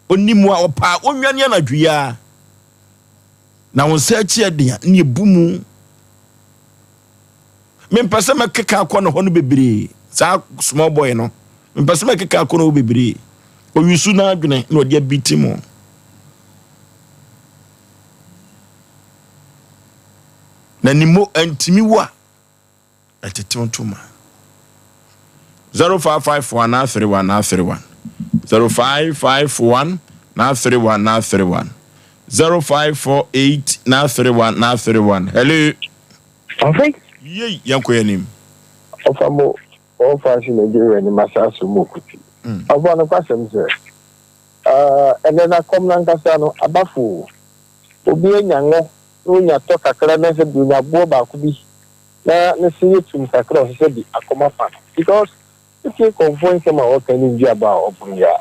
onimu a opa onwane na dwua na won se achi adia ne ebumu me mpese mekeka akọ no ho no bebre sa small boy no me mpese mekeka akọ no bebre o yusu na adwene na odi abitimo na nimo antimi wa atetemontoma 0551 0551 931 0548 931 hello okay ye yanko yanim ofamo o fashion Nigeria ni masasu mokuti abo na kwasem se ene na kom na nkasa no abafo obi enyango no nya to kakra na se du nya bo ba ku bi na ne se yetum kakra se bi akoma fa because if you conform some of can in jaba obunya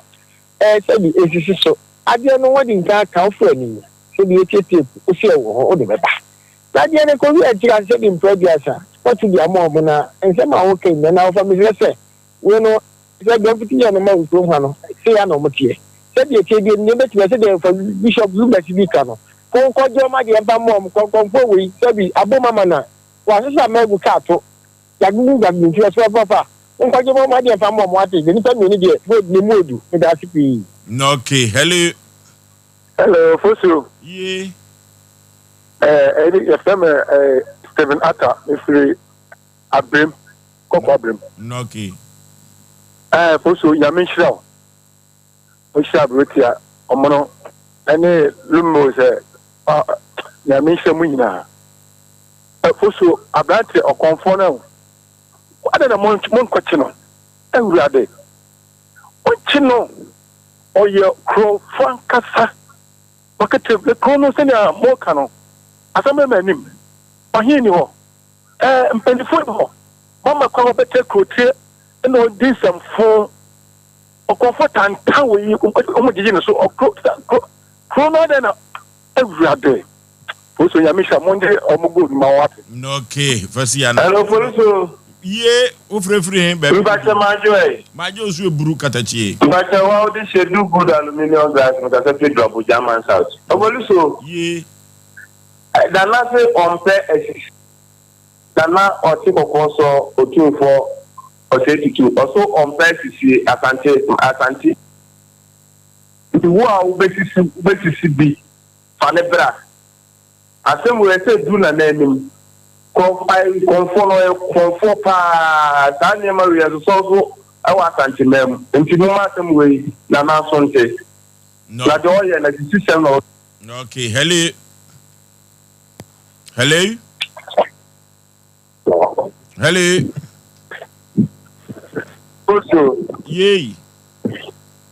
se bi esisi so ade no wodi nka ka fu ani se bi etete o se wo de beba na de ne ko wi atira se bi mprobiasa what be amom na ense ma wo kan na wo fa mi se we no se gaviti ya no ma wo ha no se ya no mo tie se bi ete bi ne beti se de fa bishop Zuma Sibika no ko jo ma de ba mom ko fo we se bi aboma na wa se sa megu ka to ya gugu gagu ti so papa ko jo ma de fa mom wa te ni ta mi ni de ni modu ni da sipi no okay hello Fosu ye any FM Stephen Atta ifri Abrim Koko Abrim no okay Fosu ya menshira o sha bretia omono any lumo se ya menshira mu nyina Fosu abrante okonfo na ada na mon kwachi no ewurade o chino oye kro fankasa wakati kono senya moka no asame manim ohini ho mpendifo ho mama kwa obete krotie no disam fo okonfo tantan we omugigi no so krono de na everyday so ya misha monje omugo ma wate no okay fasi ya na hello poliso ye ofrefre be mbacha majo su eburu katachie mbacha wa odi shedu good aluminium glass mutasa pe drop German South poliso ye dana se ompe esis dana oti kokoso otufo osetitu also ompe sisi asante wo a ubetisi bi fanebra asem we se du na nanim konfo pa tani ma we so awa asante mem nti mo ma asem we na na sonte na do ye na system no okay hello also yey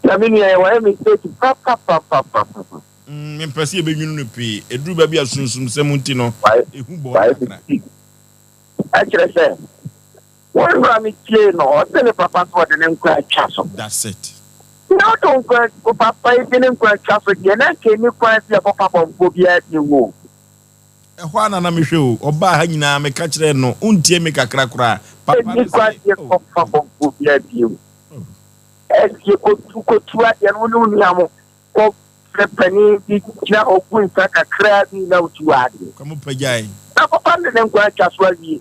na mini e wa me say papa mpesi ebenwunu no pe eduru ba bi asunsum semunti no ehu bo akire se won ra mi tie no o tele papa so de nkwa chaso that's it no don't go papa e de nkwa chaso de na ke ni kwa se papa bo bia ni wo ehwa na mehwe o oba ha nyina me ka kire no untie me kakra kra papa ni kwa se papa bo bia di o e ko tu ade no ni amo ko pani di kina okun saka kradi na utuade kamo pajai papa ne nkwa chaso awie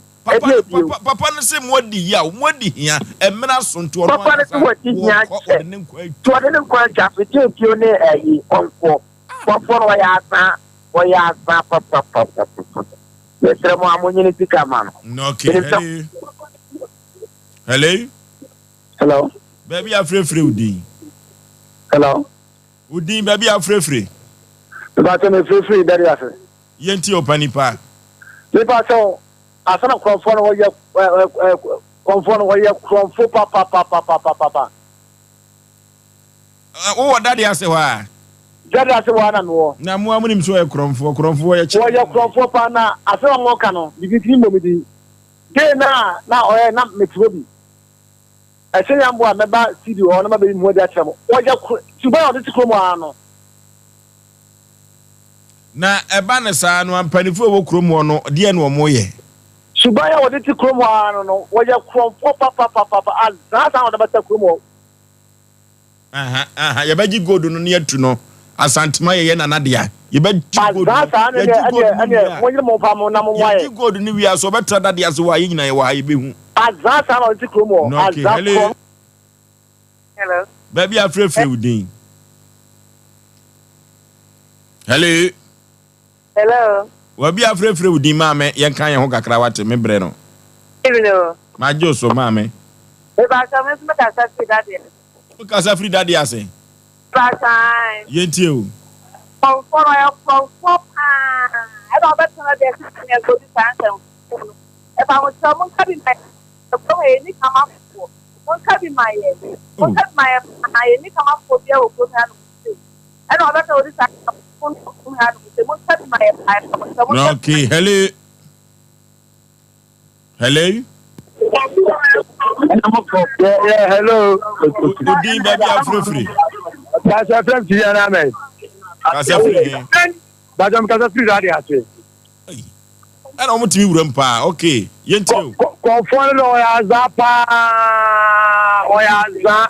papa ne se modi ya modi hia emra sonto no papa ne se modi hia to de nkwa chaso ti ne ayi onko papa no ya asa ya papa. Mr. Mamunini Picamano. No, okay. Hello. Baby, I'm free, Udi. Hello. Udi, baby, I'm free. But I'm free, that is. Yenti Opanipa. Nipa so, I saw a conform where you from papa. Oh, daddy, I say, why? Daddy, I say, one and more. Now, more money to a crumb for your pana. I saw a mocano. You did him with the day now, I am not Mitsubi. I say, I'm one about CD or number in more that trouble. What you to buy on this Cromano? Na eba sa no ampanifo wo kromo no de no moye subaya wo de ti kromo no wo ya kromfo papa azata wo de bata kromo ye baji godu no ne atu no asantema ye na na dia ye baji godu azata ne wo ye mo pa mo na mo waye ye godu ni wi aso betra da dia so wa ye nyina ye wa ye behu azata wo de ti kromo azata hello baby afre udin Hello. Wabi afre udi mame yen kan ye ho kakra wate me bre no. Hello. Ma joso mame. E ba ka me smata sa free daddy. O ka sa free daddy ase. Ba time. Yentie o. Kon for ya kon for pa. E ba beto na de se go di san. E ba mo so mo ka bi mai. Ko e ni kama fo. Mo ka bi mai e. Mo ka mai e ni kama fo bia o ko na no. E ba beto di san. Okay, hello. Yeah, hello. Udi baby afrofri. Kasa frem ti na me. Kasa free. Badam kasa free radio ase. Ana o mutimi wuram pa. Okay, yenti o. Konfo no ya zapa. O ya za.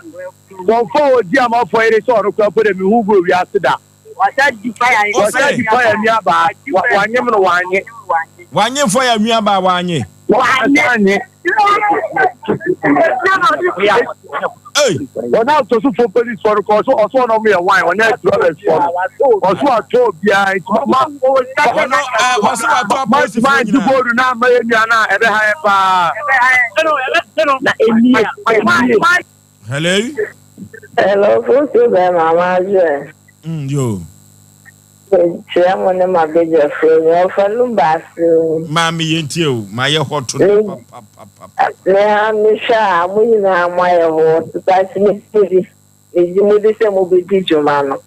Konfo odi amafo ere so no kwa pode mi hugro wi ase da. Wanya fo ya nua ba wanye. Hey, ona to so for police for ko so also no me wine ona drivers for. Also ato bia ma also ato police for ni go na ma nua na ebe ha pa. Na enia. Hello, who's your mama? Yo. Chiamo ne mabeja fro, falu basu. Mami yenti o, ma ye hot to papa. Ne amisha, mu na ma ye hot, tasi ni tiri. Ejimu de se mo be dijuma no.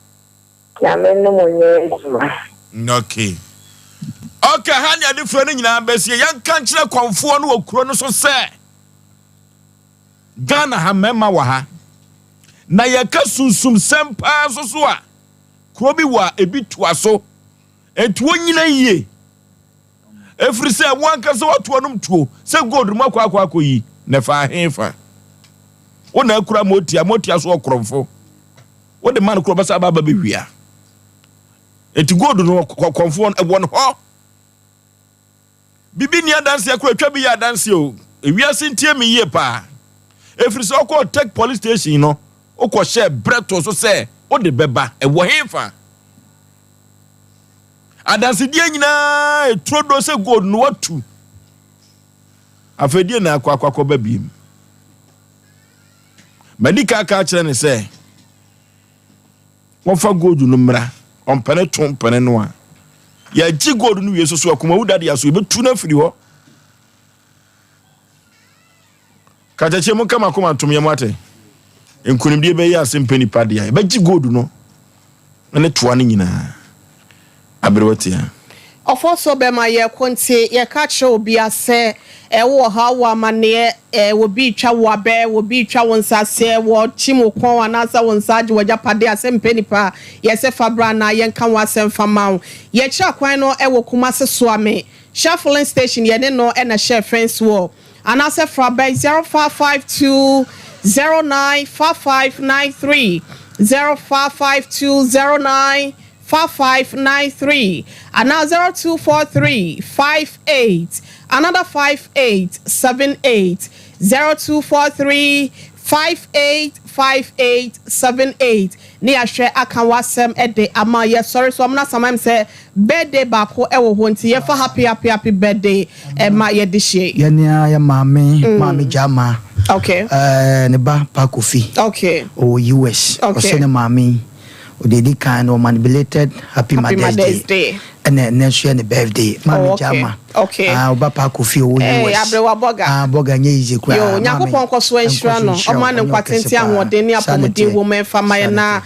Ya me no mo nye. Okay. Okay, hani ade fro ne nyina besie, yan kan kire konfo no okuro no so se. Ghana ha mema wa ha. Na ye ka sunsum sempa so a. Krobi wa ebi tuaso etuo nyina yie efri se wanka se watuo num tuo se gold mu akwa yi na fa hefa wona akura motia so okromfo wo de man kro basa baba be wia eti gold no konfo won ho bibi ni adanse akura twa bi ya adanse o ewia sentie me yie pa efri se okọ tech police station no okọ share breto so se o de beba e wo hefa adanse die nyina etrodo se gold no watu afedie na akwa babiem medika ka kire ne se won fa gold no mra on pene ton pene no a ya ji gold no wie so akoma wudade ya so e betu na firi ho kajache mo kama koma tom ye mate enkunimdie be ya Asem Mpe Nipa dia e be ji gold no ne toa ne nyina abrewtia Oforisuo be ma ye konti ye ka kire obi ase wo ha wo amane wo bi twa wo abe wo bi twa wo nsase wo chimo kon anasa wo nsaje wo japade Asem Mpe Nipa ye se fabra na ye nka wo asem fama ye kira kwan no wo Kumase so ame shuffling station ye ne no na share friends wo anasa fra by 0552 095593 055209 5593 and now 024358 another 5878 024358 5878 ne yahwɛ aka wasɛm de ama yɛ sorry so amna samam sɛ birthday baako ɛwɔ hɔ nti yɛfa happy birthday ma yɛde hye yɛnea yɛ maame jama okay ne ba pakofi okay o US okay ɔsɛ ne maame odedi kind of manipulated happy Mother's Day and next year the birthday mami jama okay oba pa kofi o US abrewa boga nye easy kwa yo nyakopon koso enhira no omo ne kwatenti ahode ne apomodin wo me fa mai na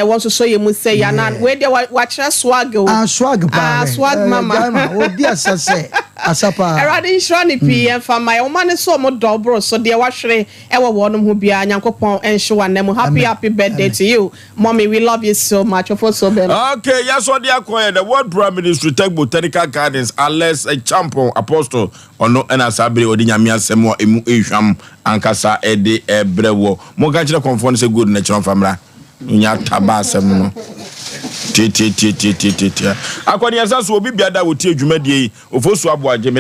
won so ye mu say ya na we dey wa kire swag o swag pa swag mama obi asase asapa erade nhira ne pm fa mai o ma ne so mo dobro so de wa hwere e wo wonom ho bia nyakopon enhwa na mu happy birthday to you mommy we love you so much for so ben okay yes what they acquire the world prime minister take botanical gardens unless a champion apostle ono na sabre odi nyame asem wo emu ehwam ankasa ede ebrewo mo ka kire konfo no se good na kire famra nya taba asem no ti akwani asa so obi biada wo ti adwumadie Oforisuo Aboagye